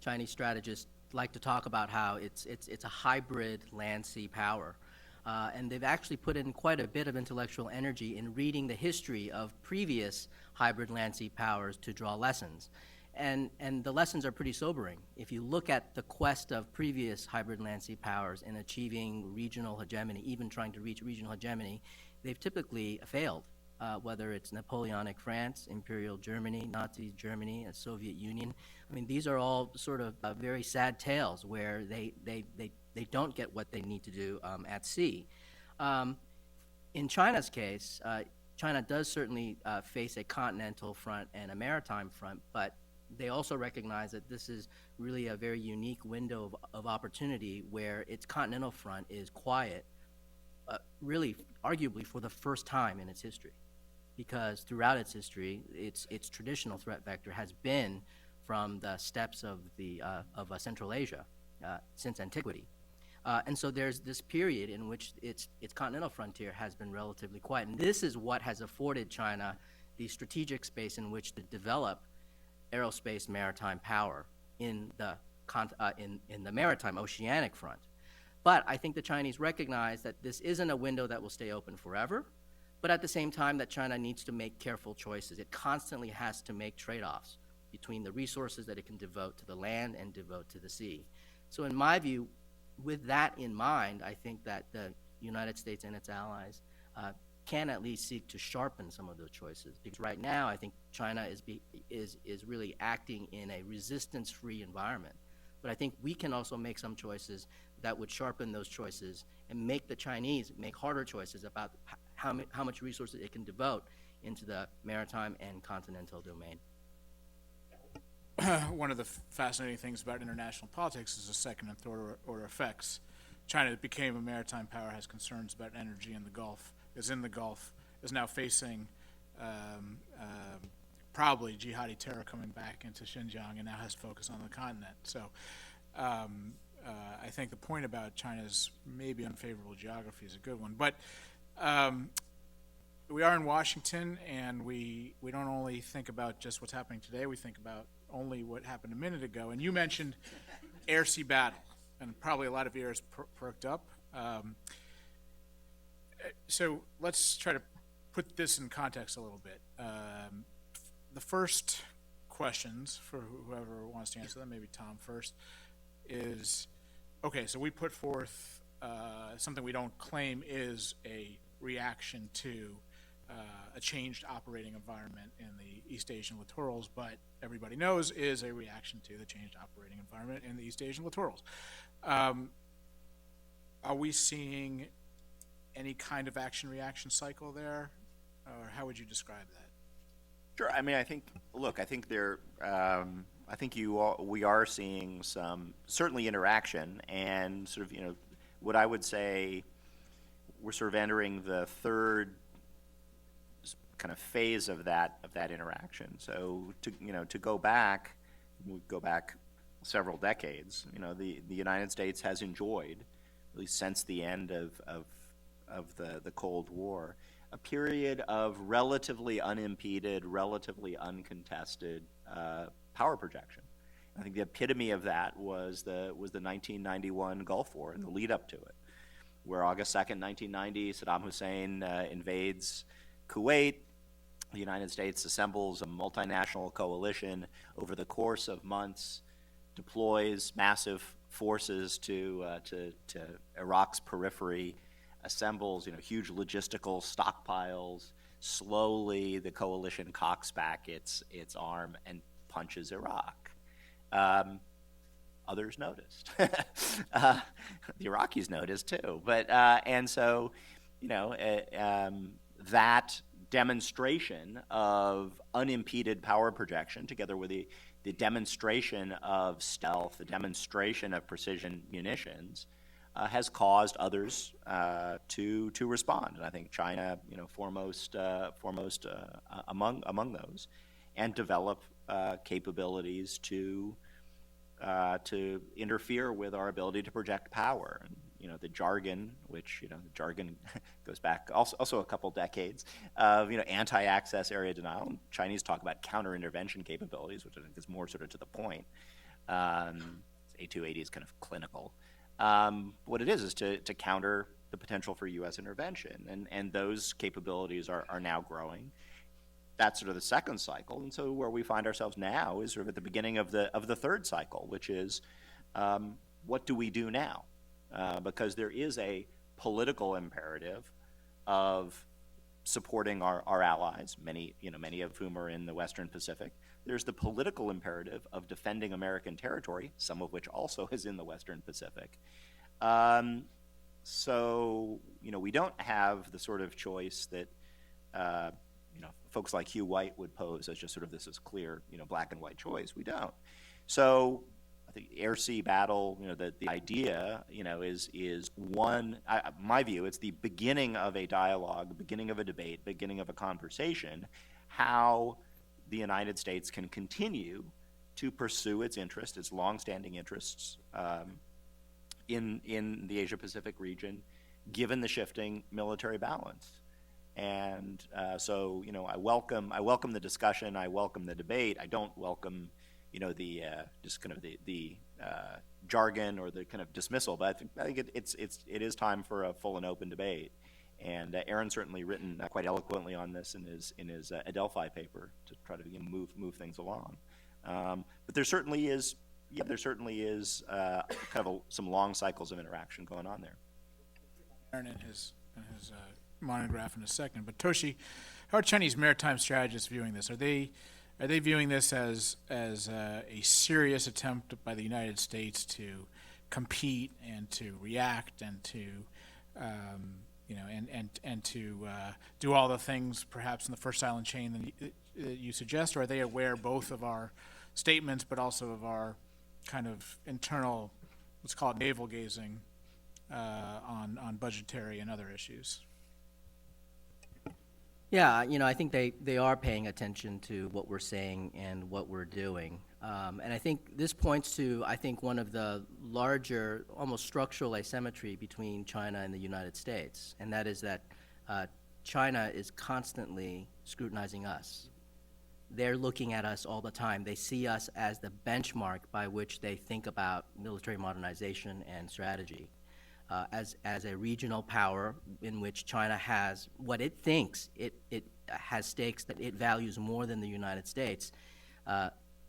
Chinese strategists like to talk about how it's a hybrid land-sea power. And they've actually put in quite a bit of intellectual energy in reading the history of previous hybrid land-sea powers to draw lessons. And the lessons are pretty sobering. If you look at the quest of previous hybrid land-sea powers in achieving regional hegemony, even trying to reach regional hegemony, they've typically failed, whether it's Napoleonic France, Imperial Germany, Nazi Germany, and Soviet Union. I mean, these are all sort of very sad tales where they don't get what they need to do at sea. in China's case, China does certainly face a continental front and a maritime front, but they also recognize that this is really a very unique window of opportunity where its continental front is quiet, really arguably for the first time in its history. Because throughout its history, its traditional threat vector has been from the steppes of Central Asia since antiquity. And so there's this period in which its continental frontier has been relatively quiet. And this is what has afforded China the strategic space in which to develop aerospace maritime power in the maritime oceanic front. But I think the Chinese recognize that this isn't a window that will stay open forever, but at the same time that China needs to make careful choices. It constantly has to make trade-offs between the resources that it can devote to the land and devote to the sea. So in my view, with that in mind, I think that the United States and its allies can at least seek to sharpen some of those choices. Because right now, I think China is really acting in a resistance-free environment. But I think we can also make some choices that would sharpen those choices and make the Chinese make harder choices about how much resources it can devote into the maritime and continental domain. One of the fascinating things about international politics is the second and third order effects. China that became a maritime power has concerns about energy in the Gulf, is in the Gulf, is now facing probably jihadi terror coming back into Xinjiang, and now has focus on the continent. So I think the point about China's maybe unfavorable geography is a good one. But we are in Washington, and we don't only think about just what's happening today, we think about only what happened a minute ago. And you mentioned air-sea battle, and probably a lot of ears perked up. So let's try to put this in context a little bit. The first questions, for whoever wants to answer them, maybe Tom first, is, okay, so we put forth something we don't claim is a reaction to a changed operating environment in the East Asian littorals, but everybody knows is a reaction to the changed operating environment in the East Asian littorals. Are we seeing any kind of action-reaction cycle there, or how would you describe that? Sure. I mean, I think we are seeing some certainly interaction, and sort of, what I would say, we're sort of entering the third kind of phase of that interaction. So to go back several decades, the United States has enjoyed, at least since the end of the Cold War, a period of relatively unimpeded, relatively uncontested power projection. I think the epitome of that was the 1991 Gulf War and the lead up to it, where August 2nd, 1990, Saddam Hussein invades Kuwait. The United States assembles a multinational coalition over the course of months, deploys massive forces to Iraq's periphery, assembles huge logistical stockpiles. Slowly, the coalition cocks back its arm and punches Iraq. Others noticed. The Iraqis noticed too. But and so, that demonstration of unimpeded power projection, together with the demonstration of stealth, the demonstration of precision munitions, has caused others to respond, and I think China, foremost among those, and develop capabilities to interfere with our ability to project power. And, the jargon, which the jargon goes back also a couple decades of anti-access area denial. Chinese talk about counter-intervention capabilities, which I think is more sort of to the point. A280 is kind of clinical. What it is to counter the potential for U.S. intervention, and those capabilities are now growing. That's sort of the second cycle, and so where we find ourselves now is sort of at the beginning of the third cycle, which is what do we do now? Because there is a political imperative of supporting our allies, many of whom are in the Western Pacific. There's the political imperative of defending American territory, some of which also is in the Western Pacific. So, we don't have the sort of choice that, folks like Hugh White would pose as just sort of this is clear, black and white choice. We don't. So I think air-sea battle, the idea, is one, my view, it's the beginning of a dialogue, the beginning of a debate, beginning of a conversation, how the United States can continue to pursue its interests, its longstanding interests, in the Asia-Pacific region, given the shifting military balance. And so, I welcome the discussion. I welcome the debate. I don't welcome, the just kind of the jargon or the kind of dismissal. But I think it is time for a full and open debate. And Aaron's certainly written quite eloquently on this in his Adelphi paper to try to move things along. But there certainly is. Yeah, there certainly is kind of some long cycles of interaction going on there. Aaron in his monograph in a second, but Toshi, how are Chinese maritime strategists viewing this? Are they viewing this as a serious attempt by the United States to compete and to react and to and to do all the things perhaps in the first silent chain that you suggest, or are they aware both of our statements but also of our kind of internal, let's call it navel gazing, on budgetary and other issues? Yeah, I think they are paying attention to what we're saying and what we're doing. And I think this points to, one of the larger, almost structural asymmetry between China and the United States, and that is that China is constantly scrutinizing us. They're looking at us all the time. They see us as the benchmark by which they think about military modernization and strategy. As a regional power in which China has what it thinks it has stakes that it values more than the United States,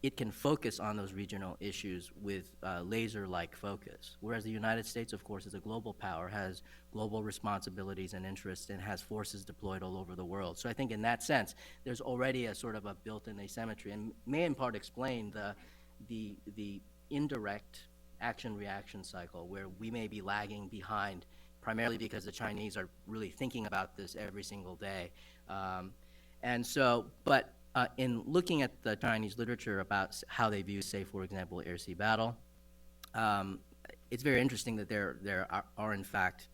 it can focus on those regional issues with laser-like focus. Whereas the United States, of course, is a global power, has global responsibilities and interests, and has forces deployed all over the world. So I think in that sense, there's already a sort of a built-in asymmetry, and may in part explain the indirect action-reaction cycle where we may be lagging behind, primarily because the Chinese are really thinking about this every single day. In looking at the Chinese literature about how they view, say, for example, air-sea battle, it's very interesting that there are in fact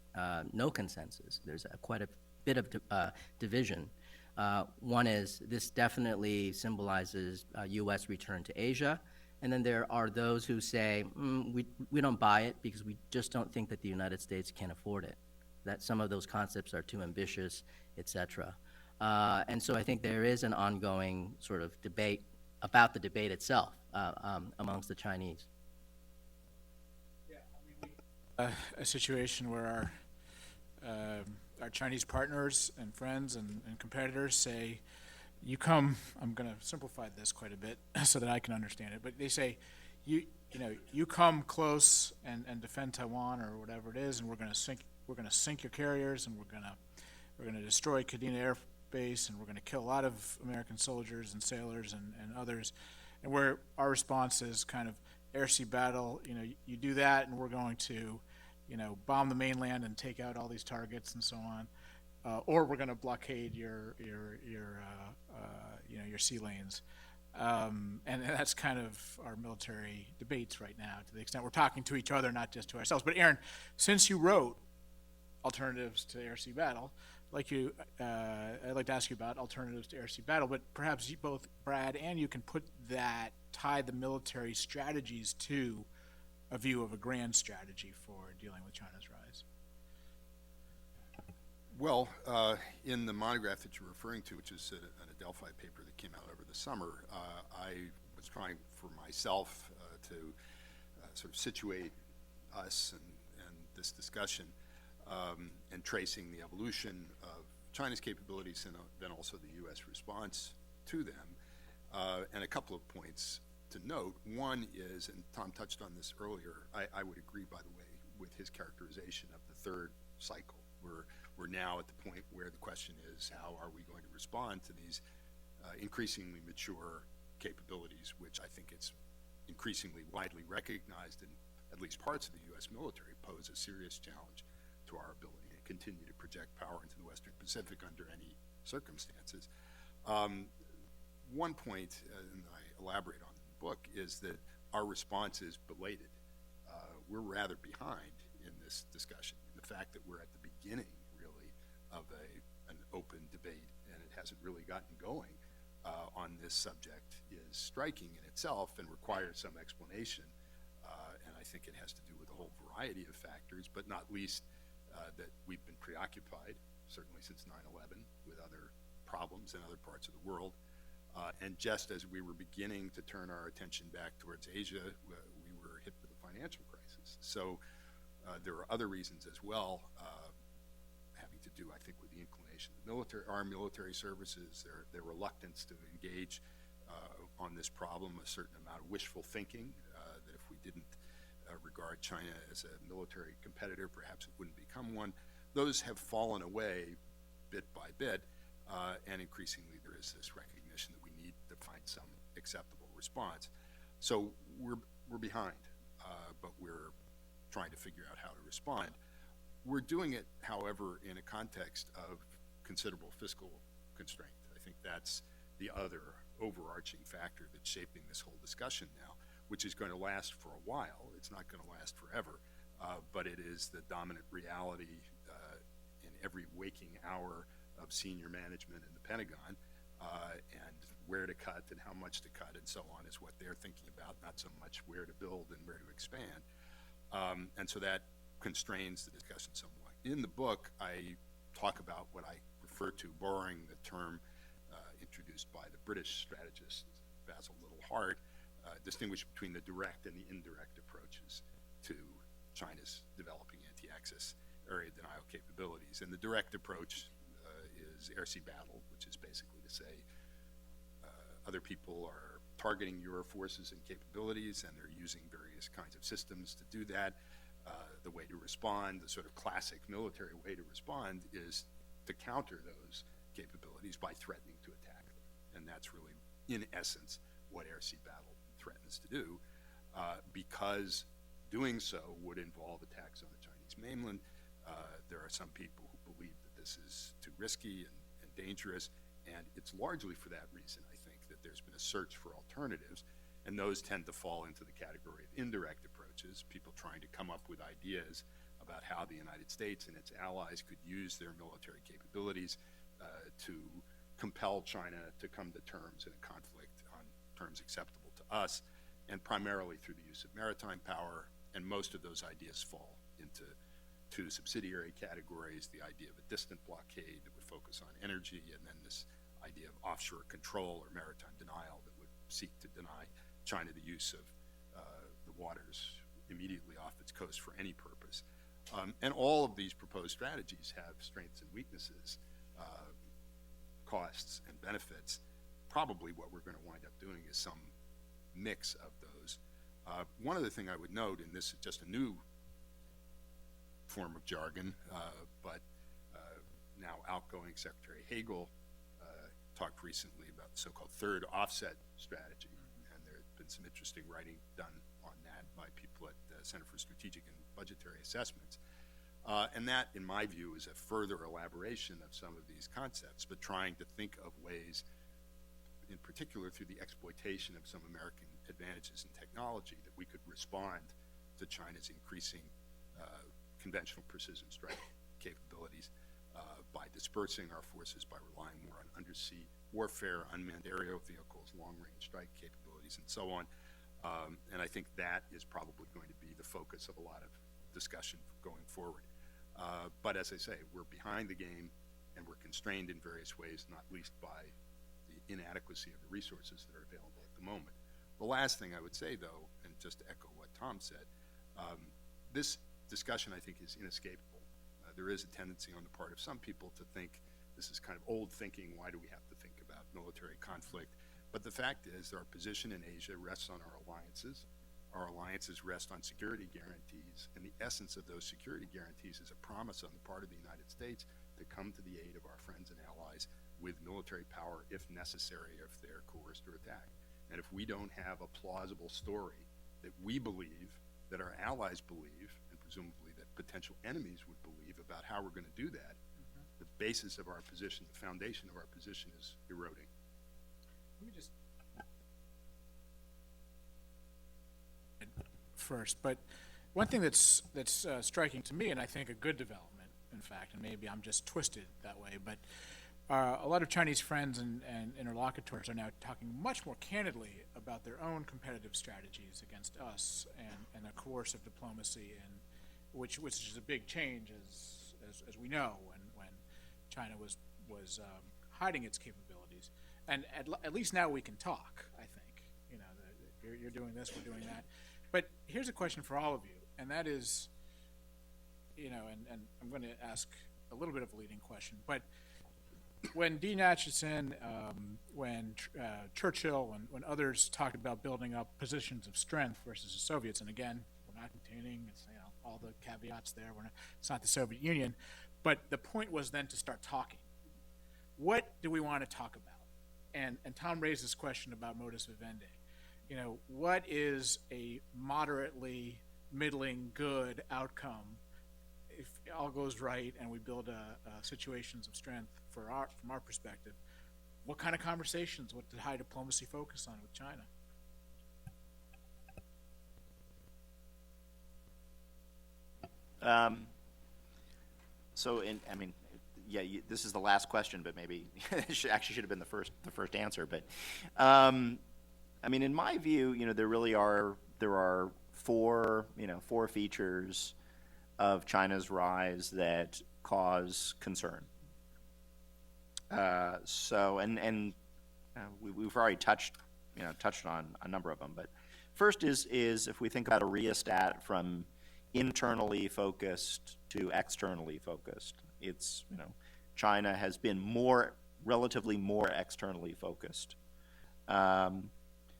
no consensus. There's quite a bit of division. One is this definitely symbolizes U.S. return to Asia. And then there are those who say, we don't buy it because we just don't think that the United States can afford it, that some of those concepts are too ambitious, et cetera. And so I think there is an ongoing sort of debate about the debate itself amongst the Chinese. Yeah, a situation where our Chinese partners and friends and competitors say, you come, I'm going to simplify this quite a bit so that I can understand it, but they say, you come close and defend Taiwan or whatever it is, and we're going to sink your carriers, and we're going to destroy Kadena Air Base, and we're going to kill a lot of American soldiers and sailors and others. And where our response is kind of air-sea battle, you do that, and we're going to, bomb the mainland and take out all these targets and so on. Or we're going to blockade your sea lanes, and that's kind of our military debates right now. To the extent we're talking to each other, not just to ourselves. But Aaron, since you wrote Alternatives to Air-Sea Battle, I'd like to ask you about Alternatives to Air-Sea Battle. But perhaps both Brad and you can tie the military strategies to a view of a grand strategy for dealing with China's rise. Well, in the monograph that you're referring to, which is an Adelphi paper that came out over the summer, I was trying for myself to sort of situate us and this discussion and tracing the evolution of China's capabilities and then also the U.S. response to them. And a couple of points to note. One is, and Tom touched on this earlier, I would agree, by the way, with his characterization of the third cycle. We're now at the point where the question is, how are we going to respond to these increasingly mature capabilities, which I think it's increasingly widely recognized in at least parts of the U.S. military pose a serious challenge to to our ability to continue to project power into the Western Pacific under any circumstances. One point, and I elaborate on in the book, is that our response is belated. We're rather behind in this discussion. The fact that we're at the beginning, really, of an open debate, and it hasn't really gotten going on this subject, is striking in itself and requires some explanation. And I think it has to do with a whole variety of factors, but not least that we've been preoccupied, certainly since 9/11, with other problems in other parts of the world. And just as we were beginning to turn our attention back towards Asia, we were hit with a financial crisis. So there are other reasons as well, having to do, I think, with the inclination of our military services, their reluctance to engage on this problem, a certain amount of wishful thinking, that if we didn't regard China as a military competitor, perhaps it wouldn't become one. Those have fallen away bit by bit, and increasingly there is this recognition that we need to find some acceptable response. So we're behind, but we're trying to figure out how to respond. We're doing it, however, in a context of considerable fiscal constraint. I think that's the other overarching factor that's shaping this whole discussion now, which is going to last for a while. It's not going to last forever, but it is the dominant reality in every waking hour of senior management in the Pentagon, and where to cut and how much to cut and so on is what they're thinking about, not so much where to build and where to expand. And so that constrains the discussion somewhat. In the book, I talk about what I refer to, borrowing the term introduced by the British strategist Basil Little-Hart, distinguish between the direct and the indirect approaches to China's developing anti-access area denial capabilities. And the direct approach is air-sea battle, which is basically to say other people are targeting your forces and capabilities, and they're using various kinds of systems to do that. The way to respond, the sort of classic military way to respond, is to counter those capabilities by threatening to attack them. And that's really, in essence, what air-sea battle threatens to do, because doing so would involve attacks on the Chinese mainland. There are some people who believe that this is too risky and dangerous, and it's largely for that reason, I think, that there's been a search for alternatives, and those tend to fall into the category of indirect approaches, people trying to come up with ideas about how the United States and its allies could use their military capabilities to compel China to come to terms in a conflict on terms acceptable to us, and primarily through the use of maritime power. And most of those ideas fall into two subsidiary categories: the idea of a distant blockade that would focus on energy, and then this idea of offshore control or maritime denial that would seek to deny China the use of the waters immediately off its coast for any purpose. And all of these proposed strategies have strengths and weaknesses, costs and benefits. Probably what we're going to wind up doing is some mix of those. One other thing I would note, and this is just a new form of jargon, but now outgoing Secretary Hagel talked recently about the so-called third offset strategy, and there has been some interesting writing done on that by people at the Center for Strategic and Budgetary Assessments. And that, in my view, is a further elaboration of some of these concepts, but trying to think of ways, in particular through the exploitation of some American advantages in technology, that we could respond to China's increasing conventional precision strike capabilities by dispersing our forces, by relying more on undersea warfare, unmanned aerial vehicles, long-range strike capabilities, and so on. And I think that is probably going to be the focus of a lot of discussion going forward. But as I say, we're behind the game, and we're constrained in various ways, not least by the inadequacy of the resources that are available at the moment. The last thing I would say, though, and just to echo what Tom said, this discussion, I think, is inescapable. There is a tendency on the part of some people to think this is kind of old thinking. Why do we have to think about military conflict? But the fact is, our position in Asia rests on our alliances. Our alliances rest on security guarantees, and the essence of those security guarantees is a promise on the part of the United States to come to the aid of our friends and allies with military power if necessary, if they're coerced or attacked. And if we don't have a plausible story that we believe, that our allies believe, and presumably that potential enemies would believe about how we're going to do that, the basis of our position, the foundation of our position is eroding. Let me just first, but one thing that's striking to me, and I think a good development, in fact, and maybe I'm just twisted that way, but a lot of Chinese friends and interlocutors are now talking much more candidly about their own competitive strategies against us and a coercive diplomacy, and which is a big change, as we know, when China was hiding its capabilities. And at least now we can talk, I think. You know, you're doing this, we're doing that. But here's a question for all of you, and that is, you know, and I'm going to ask a little bit of a leading question, but when Dean Acheson, when Churchill, when others talked about building up positions of strength versus the Soviets, and again, we're not containing, it's, you know, all the caveats there, it's not the Soviet Union, but the point was then to start talking. What do we want to talk about? And Tom raised this question about modus vivendi. You know, what is a moderately middling good outcome if all goes right and we build situations of strength from our perspective? What kind of conversations, what did high diplomacy focus on with China? This is the last question, but maybe it should have been the first answer. But I mean, in my view, you know, there are four features of China's rise that cause concern. We've already touched on a number of them. But first is if we think about a rheostat from internally focused to externally focused, it's, you know, China has been relatively more externally focused.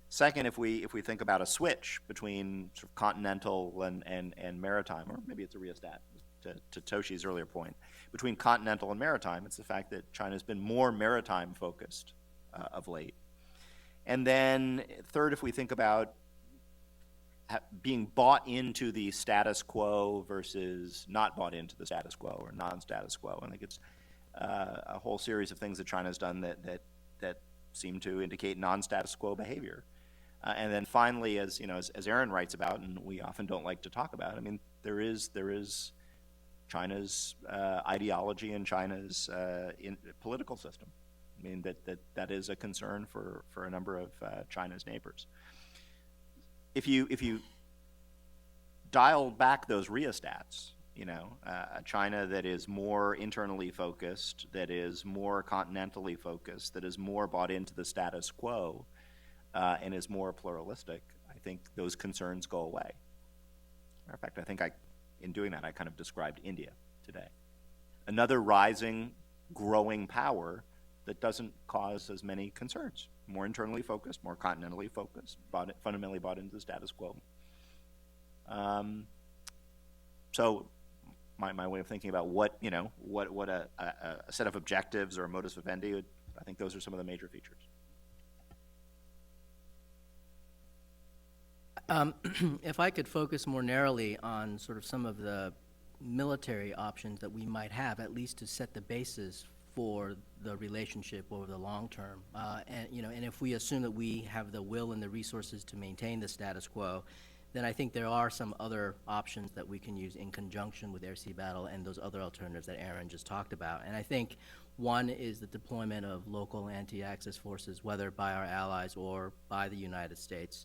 Second, if we think about a switch between sort of continental and maritime, or maybe it's a rheostat, to Toshi's earlier point, between continental and maritime, it's the fact that China's been more maritime focused of late. And then third, if we think about being bought into the status quo versus not bought into the status quo or non-status quo, I think it's a whole series of things that China's done that seem to indicate non-status quo behavior. And then finally, as Aaron writes about, and we often don't like to talk about, I mean, there is China's ideology and China's political system. I mean, that is a concern for a number of China's neighbors. If you dial back those rheostats, you know, a China that is more internally focused, that is more continentally focused, that is more bought into the status quo, and is more pluralistic, I think those concerns go away. Matter of fact, I think in doing that, I kind of described India today. Another rising, growing power that doesn't cause as many concerns. More internally focused, more continentally focused, fundamentally bought into the status quo. So my way of thinking about what a set of objectives or a modus vivendi, I think those are some of the major features. If I could focus more narrowly on sort of some of the military options that we might have, at least to set the basis for the relationship over the long term, and if we assume that we have the will and the resources to maintain the status quo, then I think there are some other options that we can use in conjunction with air-sea battle and those other alternatives that Aaron just talked about. And I think one is the deployment of local anti-Axis forces, whether by our allies or by the United States,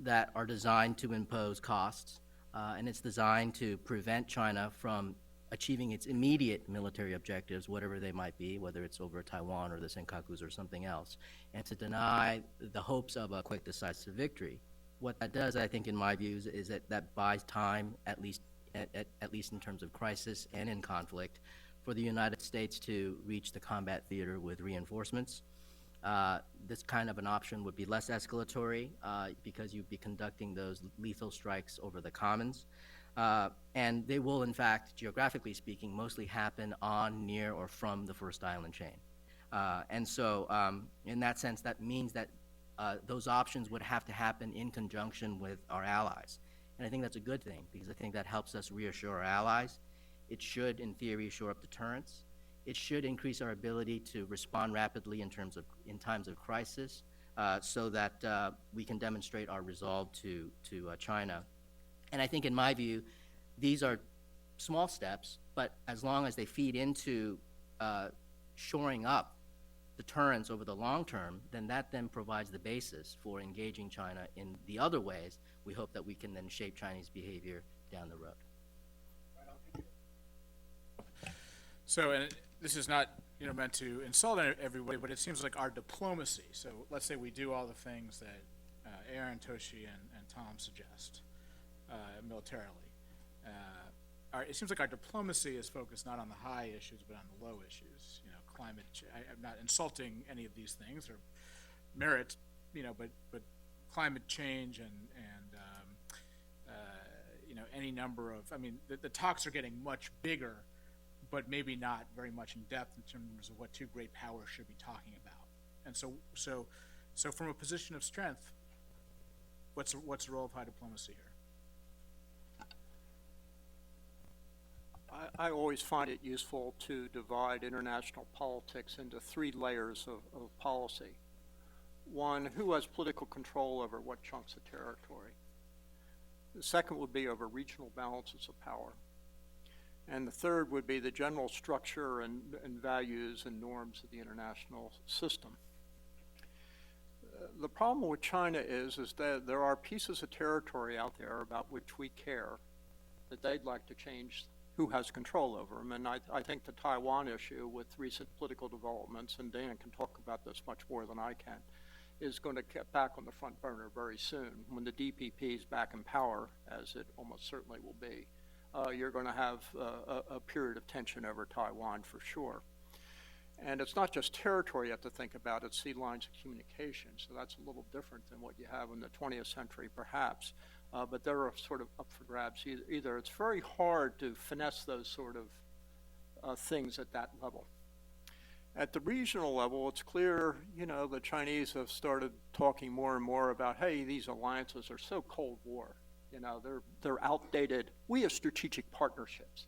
that are designed to impose costs, and it's designed to prevent China from achieving its immediate military objectives, whatever they might be, whether it's over Taiwan or the Senkakus or something else, and to deny the hopes of a quick, decisive victory. What that does, I think, in my views, is that buys time, at least in terms of crisis and in conflict, for the United States to reach the combat theater with reinforcements. This kind of an option would be less escalatory because you'd be conducting those lethal strikes over the commons. And they will, in fact, geographically speaking, mostly happen on, near, or from the first island chain. And so in that sense, that means that those options would have to happen in conjunction with our allies. And I think that's a good thing, because I think that helps us reassure our allies. It should, in theory, shore up deterrence. It should increase our ability to respond rapidly in times of crisis, so that we can demonstrate our resolve to China. And I think, in my view, these are small steps, but as long as they feed into shoring up deterrence over the long term, then that then provides the basis for engaging China in the other ways we hope that we can then shape Chinese behavior down the road. So, and this is not, meant to insult everybody, but it seems like our diplomacy. So let's say we do all the things that Aaron, Toshi, and Tom suggest militarily. It seems like our diplomacy is focused not on the high issues, but on the low issues. Climate. I'm not insulting any of these things or merit, but climate change and any number of. I mean, the talks are getting much bigger, but maybe not very much in depth in terms of what two great powers should be talking about. And so from a position of strength, what's the role of high diplomacy here? I always find it useful to divide international politics into three layers of policy. One, who has political control over what chunks of territory? The second would be over regional balances of power. And the third would be the general structure and values and norms of the international system. The problem with China is that there are pieces of territory out there about which we care that they'd like to change who has control over them. And I think the Taiwan issue, with recent political developments, and Dan can talk about this much more than I can, is going to get back on the front burner very soon. When the DPP is back in power, as it almost certainly will be, you're going to have a period of tension over Taiwan for sure. And it's not just territory you have to think about, it's sea lines of communication. So that's a little different than what you have in the 20th century, perhaps. But they're sort of up for grabs either. It's very hard to finesse those sort of things at that level. At the regional level, it's clear, the Chinese have started talking more and more about, hey, these alliances are so Cold War. They're outdated. We have strategic partnerships.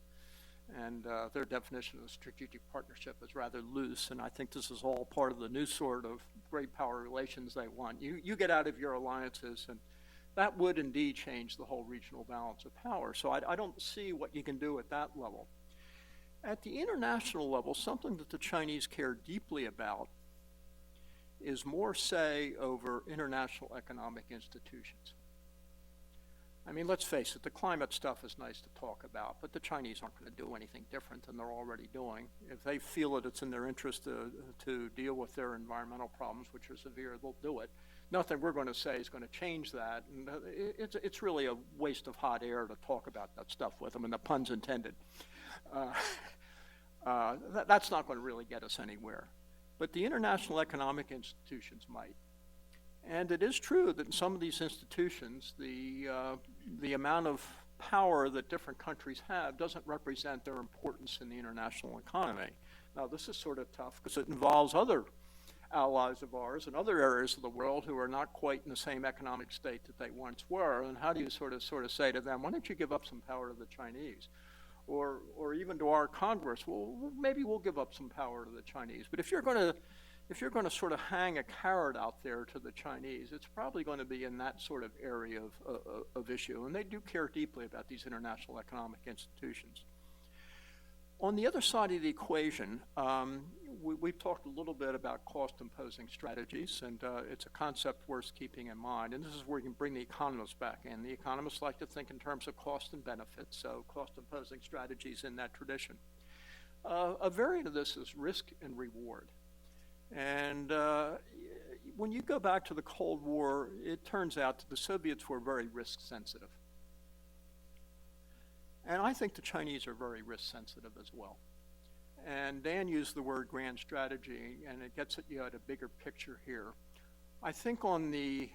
And their definition of a strategic partnership is rather loose, and I think this is all part of the new sort of great power relations they want. You get out of your alliances, and that would indeed change the whole regional balance of power. So I don't see what you can do at that level. At the international level, something that the Chinese care deeply about is more say over international economic institutions. I mean, let's face it, the climate stuff is nice to talk about, but the Chinese aren't going to do anything different than they're already doing. If they feel that it's in their interest to deal with their environmental problems, which are severe, they'll do it. Nothing we're going to say is going to change that. And it's really a waste of hot air to talk about that stuff with them, and the pun's intended. That's not going to really get us anywhere. But the international economic institutions might. And it is true that in some of these institutions, the amount of power that different countries have doesn't represent their importance in the international economy. Now, this is sort of tough because it involves other allies of ours in other areas of the world who are not quite in the same economic state that they once were. And how do you sort of say to them, why don't you give up some power to the Chinese? Or even to our Congress, well, maybe we'll give up some power to the Chinese. But if you're going to sort of hang a carrot out there to the Chinese, it's probably going to be in that sort of area of issue. And they do care deeply about these international economic institutions. On the other side of the equation, we've talked a little bit about cost-imposing strategies, and it's a concept worth keeping in mind. And this is where you can bring the economists back in. The economists like to think in terms of cost and benefits, so cost-imposing strategies in that tradition. A variant of this is risk and reward. And when you go back to the Cold War, it turns out that the Soviets were very risk sensitive. And I think the Chinese are very risk sensitive as well. And Dan used the word grand strategy, and it gets at you at a bigger picture here. I think on the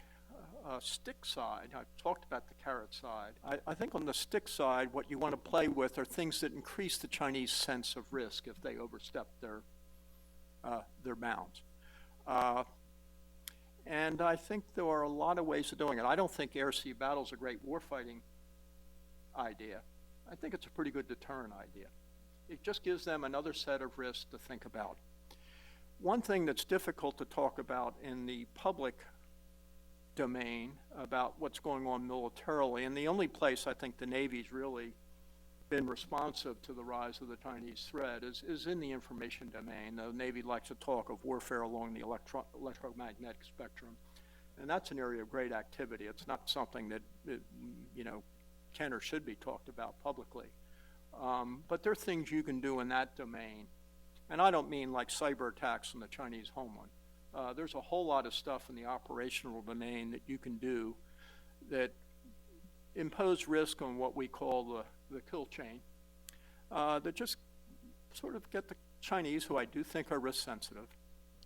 stick side, I've talked about the carrot side, I think on the stick side, what you want to play with are things that increase the Chinese sense of risk if they overstep their bounds. And I think there are a lot of ways of doing it. I don't think air-sea battle is a great warfighting idea, I think it's a pretty good deterrent idea. It just gives them another set of risks to think about. One thing that's difficult to talk about in the public domain about what's going on militarily, and the only place I think the Navy's really been responsive to the rise of the Chinese threat is in the information domain. The Navy likes to talk of warfare along the electromagnetic spectrum, and that's an area of great activity. It's not something that, can or should be talked about publicly. But there are things you can do in that domain. And I don't mean like cyber attacks on the Chinese homeland. There's a whole lot of stuff in the operational domain that you can do that impose risk on what we call the kill chain, that just sort of get the Chinese, who I do think are risk sensitive.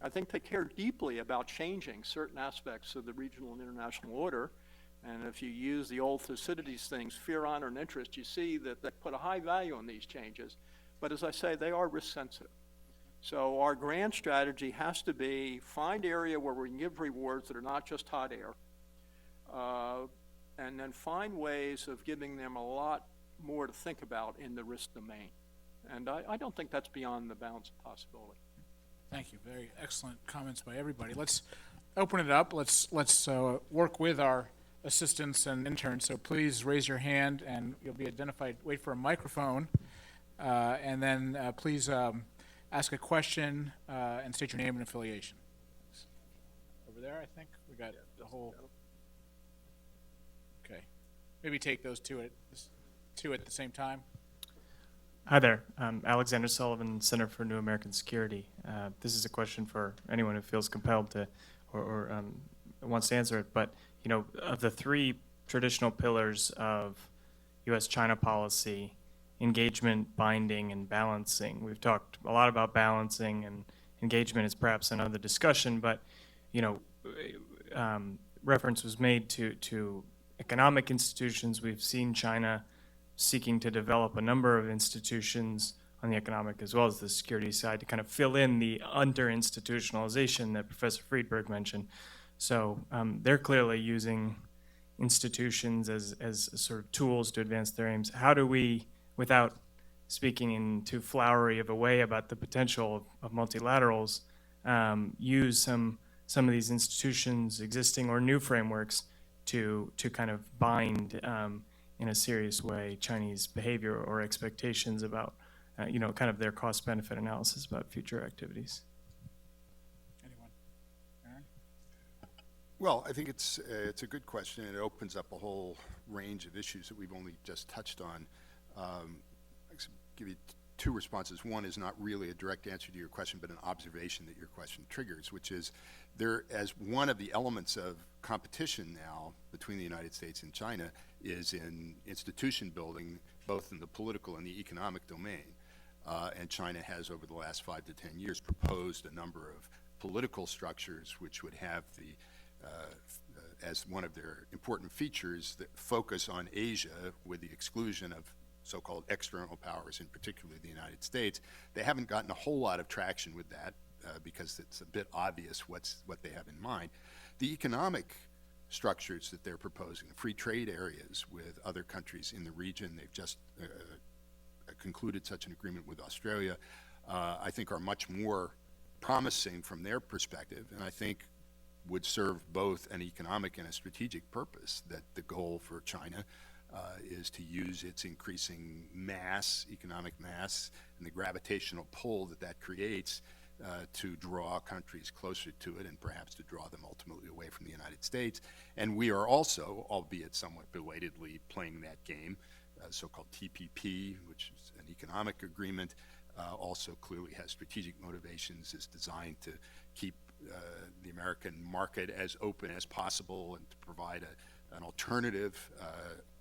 I think they care deeply about changing certain aspects of the regional and international order. And if you use the old Thucydides things, fear, honor, and interest, you see that they put a high value on these changes. But as I say, they are risk sensitive. So our grand strategy has to be find area where we can give rewards that are not just hot air, and then find ways of giving them a lot more to think about in the risk domain. And I don't think that's beyond the bounds of possibility. Thank you. Very excellent comments by everybody. Let's open it up. Let's work with our assistants and interns. So please raise your hand and you'll be identified. Wait for a microphone, and then please ask a question and state your name and affiliation. Over there, I think we got the whole. Okay, maybe take those two at the same time. Hi there. Alexander Sullivan, Center for New American Security. This is a question for anyone who feels compelled to or wants to answer it. But, of the three traditional pillars of U.S.-China policy, engagement, binding, and balancing, we've talked a lot about balancing, and engagement is perhaps another discussion. But, reference was made to economic institutions. We've seen China seeking to develop a number of institutions on the economic as well as the security side to kind of fill in the under-institutionalization that Professor Friedberg mentioned. So they're clearly using institutions as sort of tools to advance their aims. How do we, without speaking in too flowery of a way about the potential of multilaterals, use some of these institutions, existing or new frameworks, to kind of bind in a serious way Chinese behavior or expectations about, kind of their cost-benefit analysis about future activities? Anyone? Aaron? Well, I think it's a good question, and it opens up a whole range of issues that we've only just touched on. I'll give you two responses. One is not really a direct answer to your question, but an observation that your question triggers, which is there, as one of the elements of competition now between the United States and China, is in institution building, both in the political and the economic domain. And China has, over the last 5 to 10 years, proposed a number of political structures which would have as one of their important features, that focus on Asia with the exclusion of so-called external powers, in particular the United States. They haven't gotten a whole lot of traction with that because it's a bit obvious what they have in mind. The economic structures that they're proposing, free trade areas with other countries in the region, they've just concluded such an agreement with Australia, I think are much more promising from their perspective, and I think would serve both an economic and a strategic purpose. That the goal for China is to use its increasing mass, economic mass, and the gravitational pull that creates to draw countries closer to it, and perhaps to draw them ultimately away from the United States. And we are also, albeit somewhat belatedly, playing that game. So-called TPP, which is an economic agreement, also clearly has strategic motivations, is designed to keep the American market as open as possible and to provide an alternative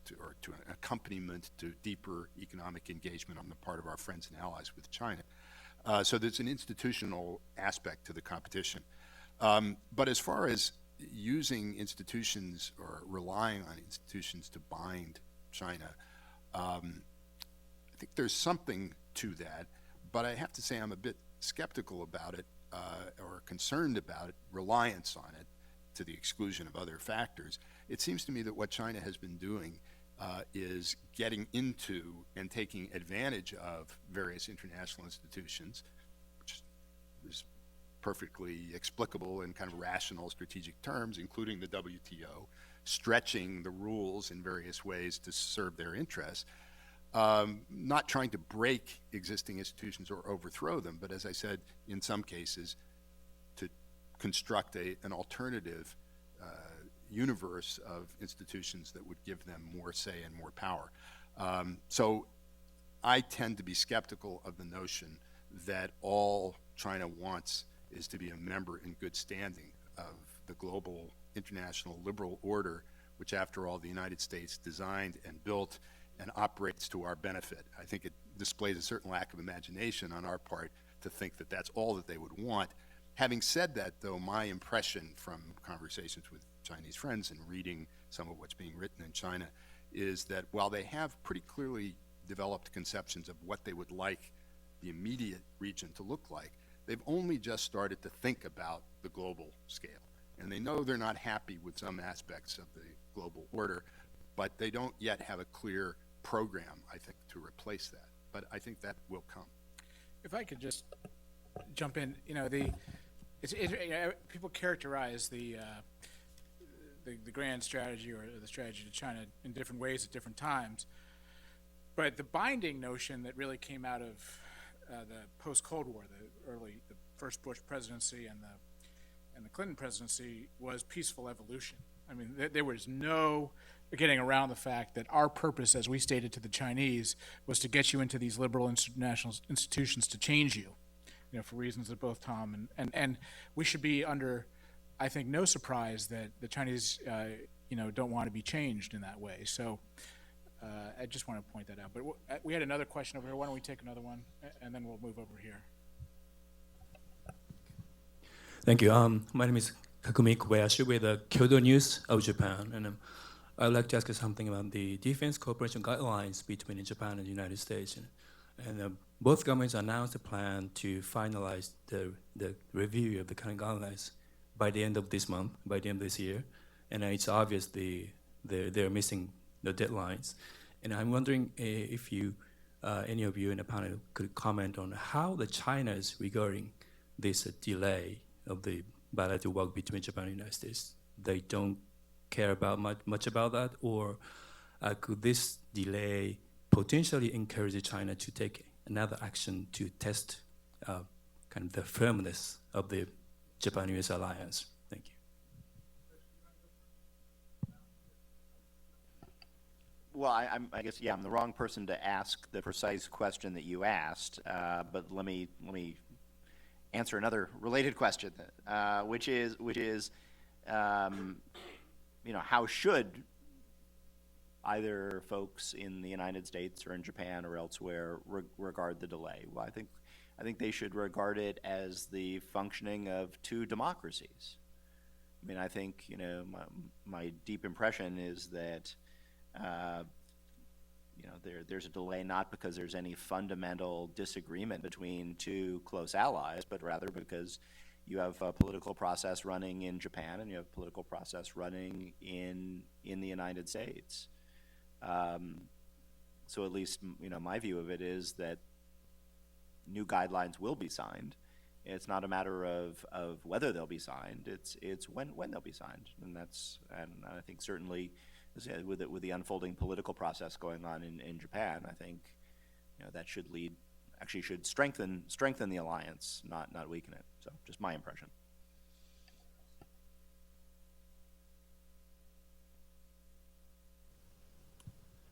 to an accompaniment to deeper economic engagement on the part of our friends and allies with China. So there's an institutional aspect to the competition. But as far as using institutions or relying on institutions to bind China, I think there's something to that, but I have to say I'm a bit skeptical about it or concerned about it, reliance on it to the exclusion of other factors. It seems to me that what China has been doing is getting into and taking advantage of various international institutions, which is perfectly explicable in kind of rational strategic terms, including the WTO, stretching the rules in various ways to serve their interests, not trying to break existing institutions or overthrow them, but as I said, in some cases, to construct an alternative universe of institutions that would give them more say and more power. So I tend to be skeptical of the notion that all China wants is to be a member in good standing of the global international liberal order, which after all the United States designed and built and operates to our benefit. I think it displays a certain lack of imagination on our part to think that that's all that they would want. Having said that, though, my impression from conversations with Chinese friends and reading some of what's being written in China is that while they have pretty clearly developed conceptions of what they would like the immediate region to look like, they've only just started to think about the global scale. And they know they're not happy with some aspects of the global order, but they don't yet have a clear program, I think, to replace that. But I think that will come. If I could just jump in, people characterize the grand strategy or the strategy to China in different ways at different times. But the binding notion that really came out of the post-Cold War, the first Bush presidency and the Clinton presidency, was peaceful evolution. I mean, there was no getting around the fact that our purpose, as we stated to the Chinese, was to get you into these liberal international institutions to change you, for reasons that both Tom and we should be under, I think, no surprise that the Chinese, don't want to be changed in that way. So I just want to point that out. But we had another question over here. Why don't we take another one, and then we'll move over here. Thank you. My name is Kakumi Kobayashi with the Kyodo News of Japan, and I would like to ask you something about the defense cooperation guidelines between Japan and the United States. And both governments announced a plan to finalize the review of the current guidelines by the end of this month, by the end of this year. And it's obvious they're missing the deadlines. And I'm wondering if you, any of you in the panel, could comment on how the China is regarding this delay of the bilateral work between Japan and the United States. They don't care about much about that, or could this delay potentially encourage China to take another action to test kind of the firmness of the Japan-US alliance? Thank you. Well, I guess, I'm the wrong person to ask the precise question that you asked, but let me answer another related question, which is, how should either folks in the United States or in Japan or elsewhere regard the delay? Well, I think they should regard it as the functioning of two democracies. I mean, I think, my deep impression is that, there's a delay not because there's any fundamental disagreement between two close allies, but rather because you have a political process running in Japan and you have a political process running in the United States. So at least, my view of it is that new guidelines will be signed. It's not a matter of whether they'll be signed. It's when they'll be signed, and I think certainly with the unfolding political process going on in Japan, I think that should strengthen the alliance, not weaken it. So just my impression.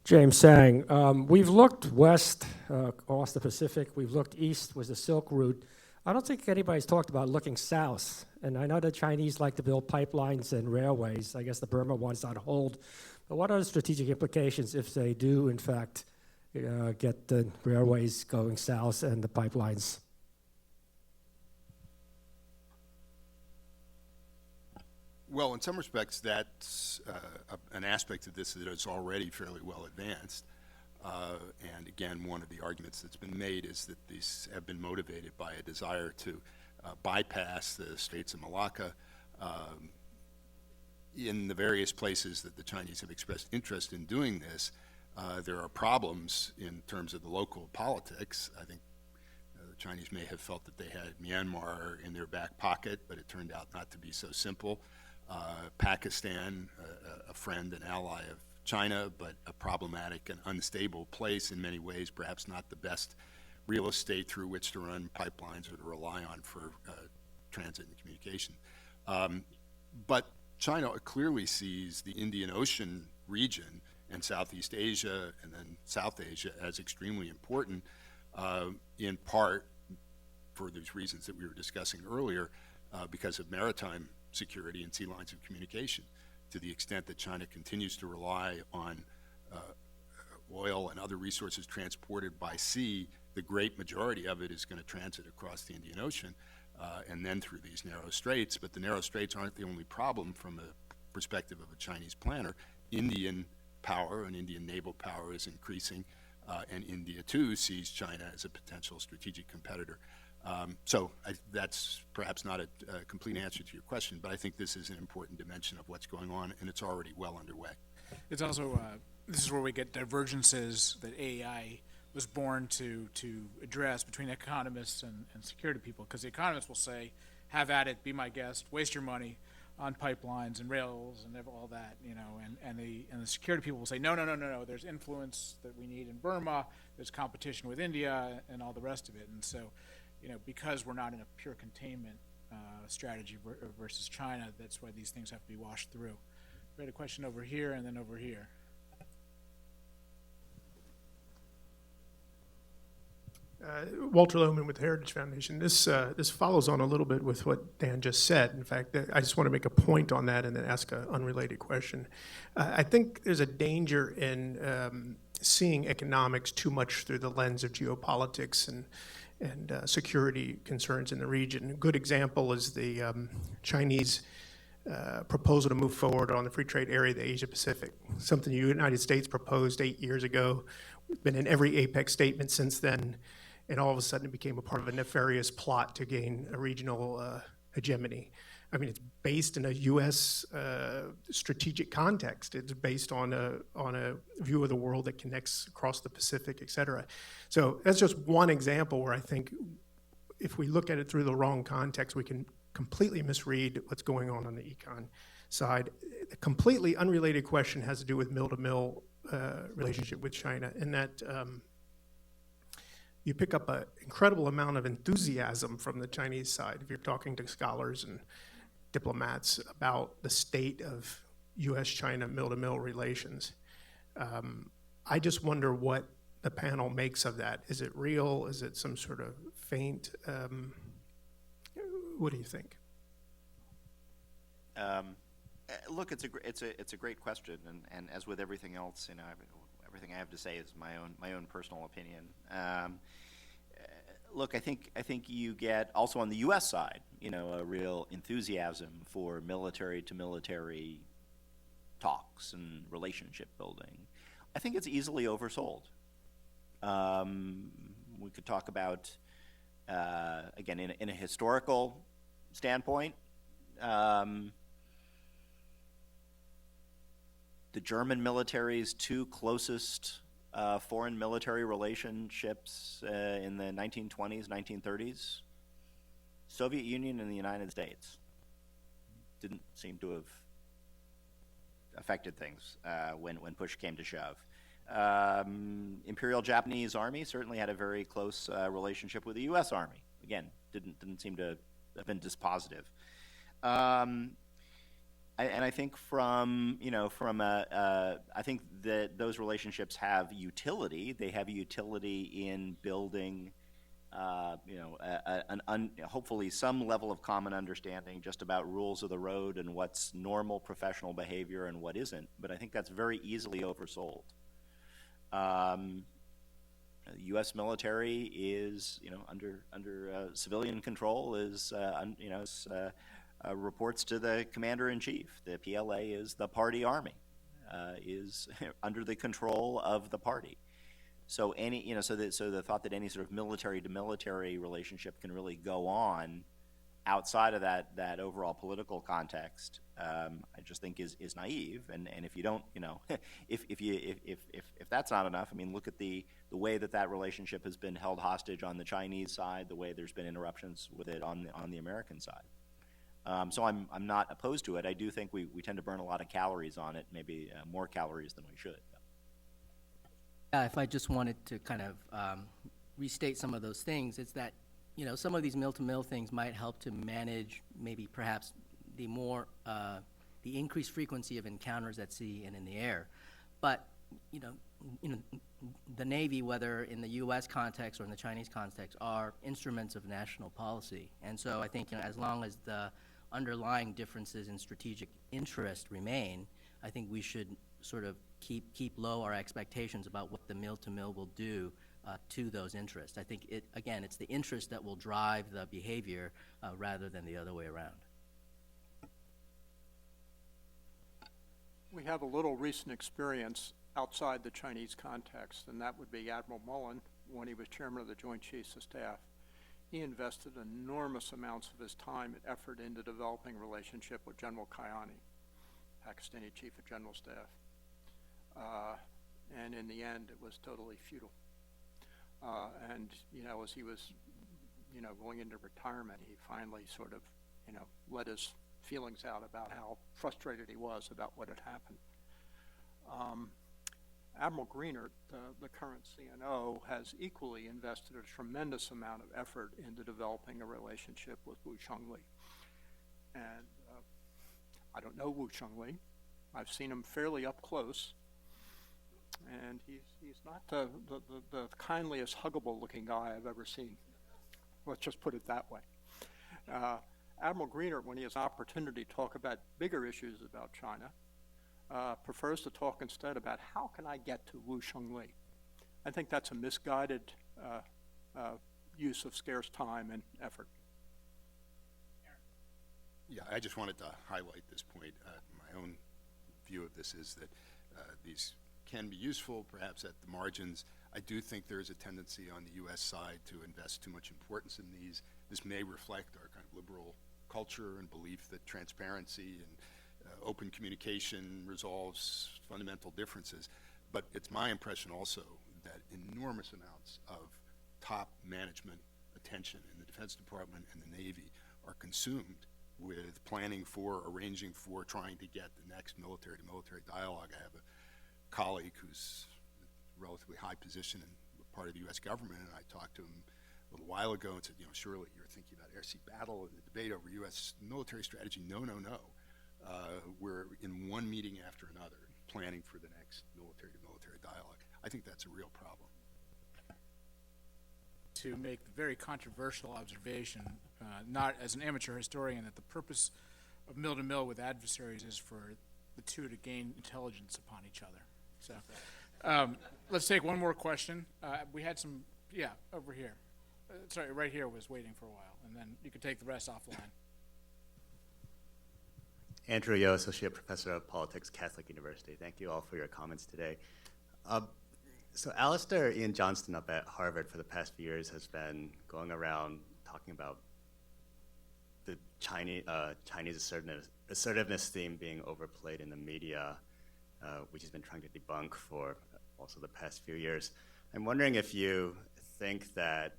James Sang, we've looked west across the Pacific. We've looked east was the Silk Route. I don't think anybody's talked about looking south. And I know the Chinese like to build pipelines and railways. I guess the Burma one's on hold. But what are the strategic implications if they do, in fact, get the railways going south and the pipelines? Well, in some respects, that's an aspect of this that is already fairly well advanced. And again, one of the arguments that's been made is that these have been motivated by a desire to bypass the Straits of Malacca in the various places that the Chinese have expressed interest in doing this, there are problems in terms of the local politics. I think the Chinese may have felt that they had Myanmar in their back pocket, but it turned out not to be so simple. Pakistan, a friend and ally of China, but a problematic and unstable place in many ways, perhaps not the best real estate through which to run pipelines or to rely on for transit and communication. But China clearly sees the Indian Ocean region and Southeast Asia and then South Asia as extremely important, in part for these reasons that we were discussing earlier, because of maritime security and sea lines of communication. To the extent that China continues to rely on oil and other resources transported by sea, the great majority of it is going to transit across the Indian Ocean and then through these narrow straits. But the narrow straits aren't the only problem from a perspective of a Chinese planner. Indian power and Indian naval power is increasing, and India too sees China as a potential strategic competitor. So that's perhaps not a complete answer to your question, but I think this is an important dimension of what's going on, and it's already well underway. It's also, this is where we get divergences that AI was born to address between economists and security people, because the economists will say, have at it, be my guest, waste your money on pipelines and rails and all that, you know, and the security people will say, no, there's influence that we need in Burma, there's competition with India and all the rest of it. And so, you know, because we're not in a pure containment strategy versus China, that's why these things have to be washed through. We had a question over here and then over here. Walter Lohman with the Heritage Foundation. This follows on a little bit with what Dan just said. In fact, I just want to make a point on that and then ask an unrelated question. I think there's a danger in seeing economics too much through the lens of geopolitics and security concerns in the region. A good example is the Chinese proposal to move forward on the free trade area of the Asia Pacific, something the United States proposed 8 years ago. We've been in every APEC statement since then, and all of a sudden it became a part of a nefarious plot to gain a regional hegemony. I mean, it's based in a U.S. Strategic context. It's based on a view of the world that connects across the Pacific, et cetera. So that's just one example where I think if we look at it through the wrong context, we can completely misread what's going on the econ side. A completely unrelated question has to do with mill-to-mill relationship with China, in that you pick up an incredible amount of enthusiasm from the Chinese side if you're talking to scholars and diplomats about the state of U.S.-China mill-to-mill relations. I just wonder what the panel makes of that. Is it real? Is it some sort of feint? What do you think? Look, it's a great question, and as with everything else, you know, everything I have to say is my own personal opinion. Look, I think you get also on the U.S. side, you know, a real enthusiasm for military to military talks and relationship building. I think it's easily oversold. We could talk about again in a historical standpoint. The German military's two closest foreign military relationships in the 1920s, 1930s, Soviet Union and the United States. Didn't seem to have affected things when push came to shove. Imperial Japanese Army certainly had a very close relationship with the U.S. Army. Again, didn't seem to have been dispositive. And I think I think that those relationships have utility. They have utility in building, hopefully some level of common understanding just about rules of the road and what's normal professional behavior and what isn't. But I think that's very easily oversold. The U.S. military is, under civilian control, is, reports to the commander-in-chief. The PLA is the party army, is under the control of the party. So so the thought that any sort of military to military relationship can really go on outside of that overall political context, I just think is naive. And if you don't, if that's not enough, I mean, look at the way that relationship has been held hostage on the Chinese side, the way there's been interruptions with it on the American side. So I'm not opposed to it. I do think we tend to burn a lot of calories on it, maybe more calories than we should. If I just wanted to kind of restate some of those things, it's that, some of these mill-to-mill things might help to manage maybe perhaps the increased frequency of encounters at sea and in the air. But, the Navy, whether in the U.S. context or in the Chinese context, are instruments of national policy. And so I think, as long as the underlying differences in strategic interest remain, I think we should sort of keep low our expectations about what the mill-to-mill will do to those interests. I think, it's the interest that will drive the behavior rather than the other way around. We have a little recent experience outside the Chinese context, and that would be Admiral Mullen when he was chairman of the Joint Chiefs of Staff. He invested enormous amounts of his time and effort into developing a relationship with General Kayani, Pakistani Chief of General Staff. And in the end, it was totally futile. And, as he was, going into retirement, he finally sort of, let his feelings out about how frustrated he was about what had happened. Admiral Greenert, the current CNO, has equally invested a tremendous amount of effort into developing a relationship with Wu Chengli. And I don't know Wu Chengli. I've seen him fairly up close. And he's not the kindliest, huggable-looking guy I've ever seen. Let's just put it that way. Admiral Greenert, when he has opportunity to talk about bigger issues about China, prefers to talk instead about how can I get to Wu Chengli. I think that's a misguided use of scarce time and effort. Yeah, I just wanted to highlight this point. My own view of this is that these can be useful, perhaps at the margins. I do think there is a tendency on the U.S. side to invest too much importance in these. This may reflect our kind of liberal culture and belief that transparency and open communication resolves fundamental differences. But it's my impression also that enormous amounts of top management attention in the Defense Department and the Navy are consumed with planning for, arranging for, trying to get the next military-to-military dialogue. I have a colleague who's a relatively high position in part of the U.S. government, and I talked to him a little while ago and said, surely you're thinking about air-sea battle and the debate over U.S. military strategy. No. We're in one meeting after another planning for the next military-to-military dialogue. I think that's a real problem. To make the very controversial observation, not as an amateur historian, that the purpose of mill-to-mill with adversaries is for the two to gain intelligence upon each other. So let's take one more question. We had some, over here. Sorry, right here was waiting for a while, and then you can take the rest offline. Andrew Yo, Associate Professor of Politics, Catholic University. Thank you all for your comments today. So Alistair Ian Johnston up at Harvard for the past few years has been going around talking about the Chinese assertiveness theme being overplayed in the media, which he's been trying to debunk for also the past few years. I'm wondering if you think that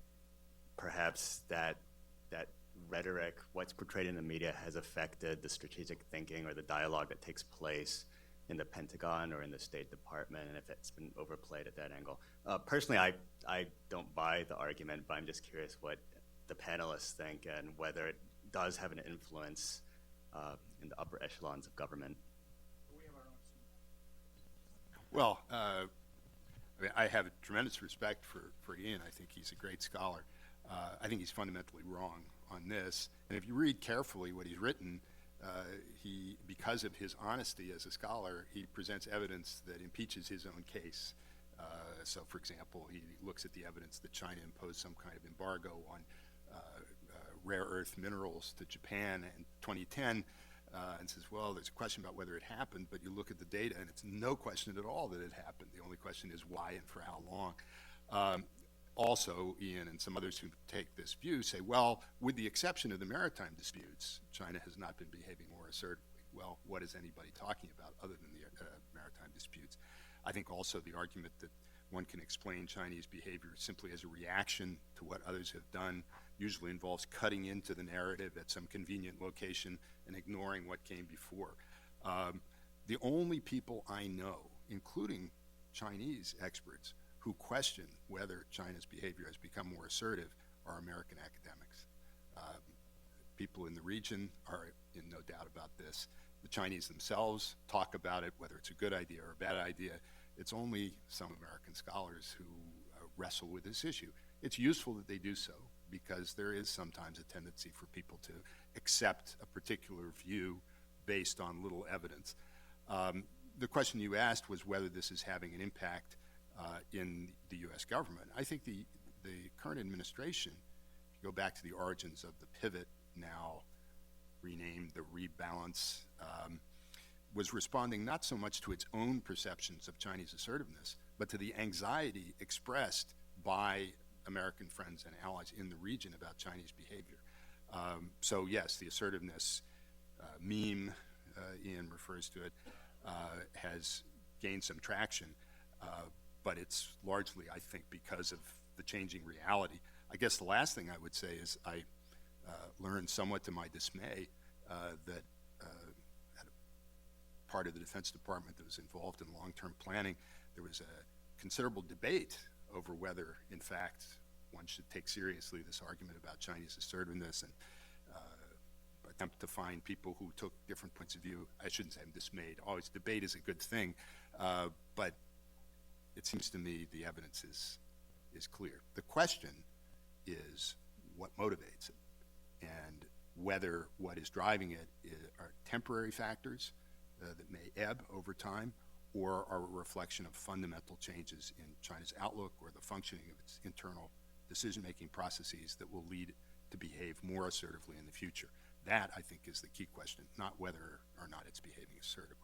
perhaps that rhetoric, what's portrayed in the media, has affected the strategic thinking or the dialogue that takes place in the Pentagon or in the State Department, and if it's been overplayed at that angle. Personally, I don't buy the argument, but I'm just curious what the panelists think and whether it does have an influence in the upper echelons of government. Well, I have a tremendous respect for Ian. I think he's a great scholar. I think he's fundamentally wrong on this. And if you read carefully what he's written, because of his honesty as a scholar, he presents evidence that impeaches his own case. So, for example, he looks at the evidence that China imposed some kind of embargo on rare earth minerals to Japan in 2010, and says, well, there's a question about whether it happened, but you look at the data, and it's no question at all that it happened. The only question is why and for how long. also, Ian and some others who take this view say, well, with the exception of the maritime disputes, China has not been behaving more assertively. Well, what is anybody talking about other than the maritime disputes? I think also the argument that one can explain Chinese behavior simply as a reaction to what others have done usually involves cutting into the narrative at some convenient location and ignoring what came before. The only people I know, including Chinese experts, who question whether China's behavior has become more assertive are American academics. People in the region are in no doubt about this. The Chinese themselves talk about it, whether it's a good idea or a bad idea. It's only some American scholars who wrestle with this issue. It's useful that they do so because there is sometimes a tendency for people to accept a particular view based on little evidence. The question you asked was whether this is having an impact in the U.S. government. I think the current administration, if you go back to the origins of the pivot, now renamed the rebalance, was responding not so much to its own perceptions of Chinese assertiveness, but to the anxiety expressed by American friends and allies in the region about Chinese behavior. So yes, the assertiveness meme, Ian refers to it, has gained some traction, but it's largely, I think, because of the changing reality. I guess the last thing I would say is I learned somewhat to my dismay that at a part of the Defense Department that was involved in long-term planning, there was a considerable debate over whether, in fact, one should take seriously this argument about Chinese assertiveness and attempt to find people who took different points of view. I shouldn't say I'm dismayed. Always debate is a good thing, but it seems to me the evidence is clear. The question is what motivates it and whether what is driving it are temporary factors that may ebb over time or are a reflection of fundamental changes in China's outlook or the functioning of its internal decision-making processes that will lead it to behave more assertively in the future. That, I think, is the key question, not whether or not it's behaving assertively.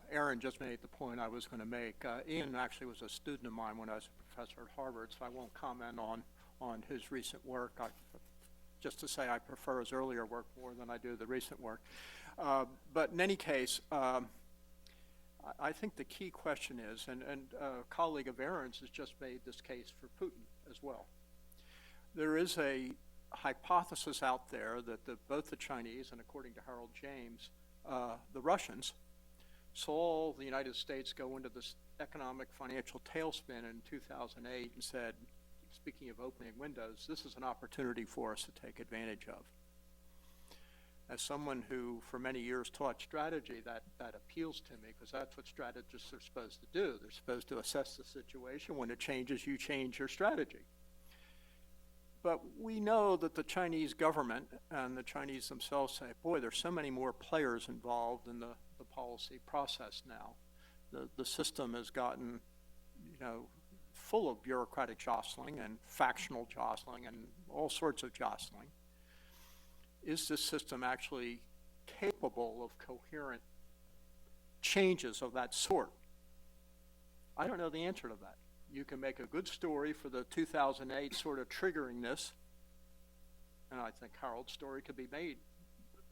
Aaron just made the point I was going to make. Ian actually was a student of mine when I was a professor at Harvard, so I won't comment on his recent work. Just to say I prefer his earlier work more than I do the recent work. But in any case, I think the key question is, and a colleague of Aaron's has just made this case for Putin as well. There is a hypothesis out there that both the Chinese and, according to Harold James, the Russians saw the United States go into this economic financial tailspin in 2008 and said, speaking of opening windows, this is an opportunity for us to take advantage of. As someone who for many years taught strategy, that appeals to me because that's what strategists are supposed to do. They're supposed to assess the situation. When it changes, you change your strategy. But we know that the Chinese government and the Chinese themselves say, boy, there's so many more players involved in the policy process now. The system has gotten, full of bureaucratic jostling and factional jostling and all sorts of jostling. Is this system actually capable of coherent changes of that sort? I don't know the answer to that. You can make a good story for the 2008 sort of triggering this, and I think Harold's story could be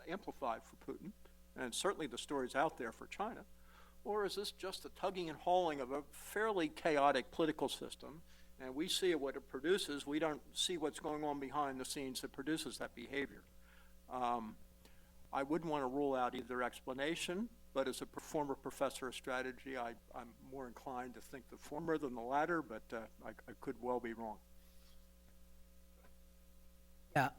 amplified for Putin, and certainly the story's out there for China. Or is this just a tugging and hauling of a fairly chaotic political system, and we see what it produces, we don't see what's going on behind the scenes that produces that behavior? I wouldn't want to rule out either explanation, but as a former professor of strategy, I'm more inclined to think the former than the latter, but I could well be wrong. Yeah,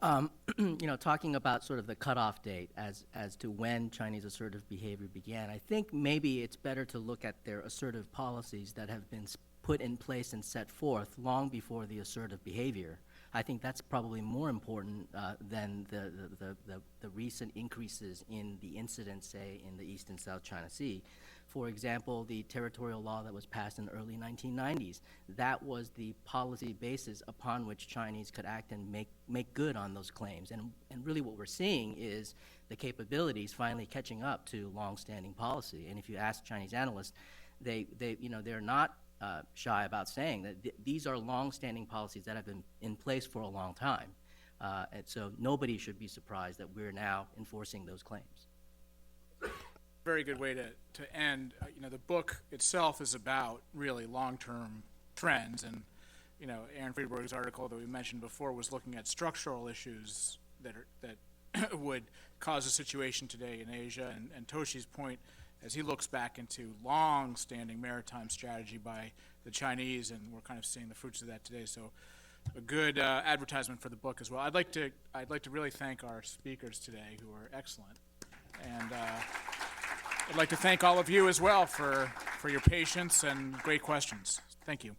talking about sort of the cutoff date as to when Chinese assertive behavior began, I think maybe it's better to look at their assertive policies that have been put in place and set forth long before the assertive behavior. I think that's probably more important than the recent increases in the incidents, say, in the East and South China Sea. For example, the territorial law that was passed in the early 1990s, that was the policy basis upon which Chinese could act and make good on those claims. And really what we're seeing is the capabilities finally catching up to longstanding policy. And if you ask Chinese analysts, they're not shy about saying that these are long-standing policies that have been in place for a long time. And so nobody should be surprised that we're now enforcing those claims. Very good way to end. The book itself is about really long-term trends, and Aaron Friedberg's article that we mentioned before was looking at structural issues that would cause a situation today in Asia, and Toshi's point as he looks back into long-standing maritime strategy by the Chinese, and we're kind of seeing the fruits of that today. So a good advertisement for the book as well. I'd like to really thank our speakers today, who are excellent, and I'd like to thank all of you as well for your patience and great questions. Thank you.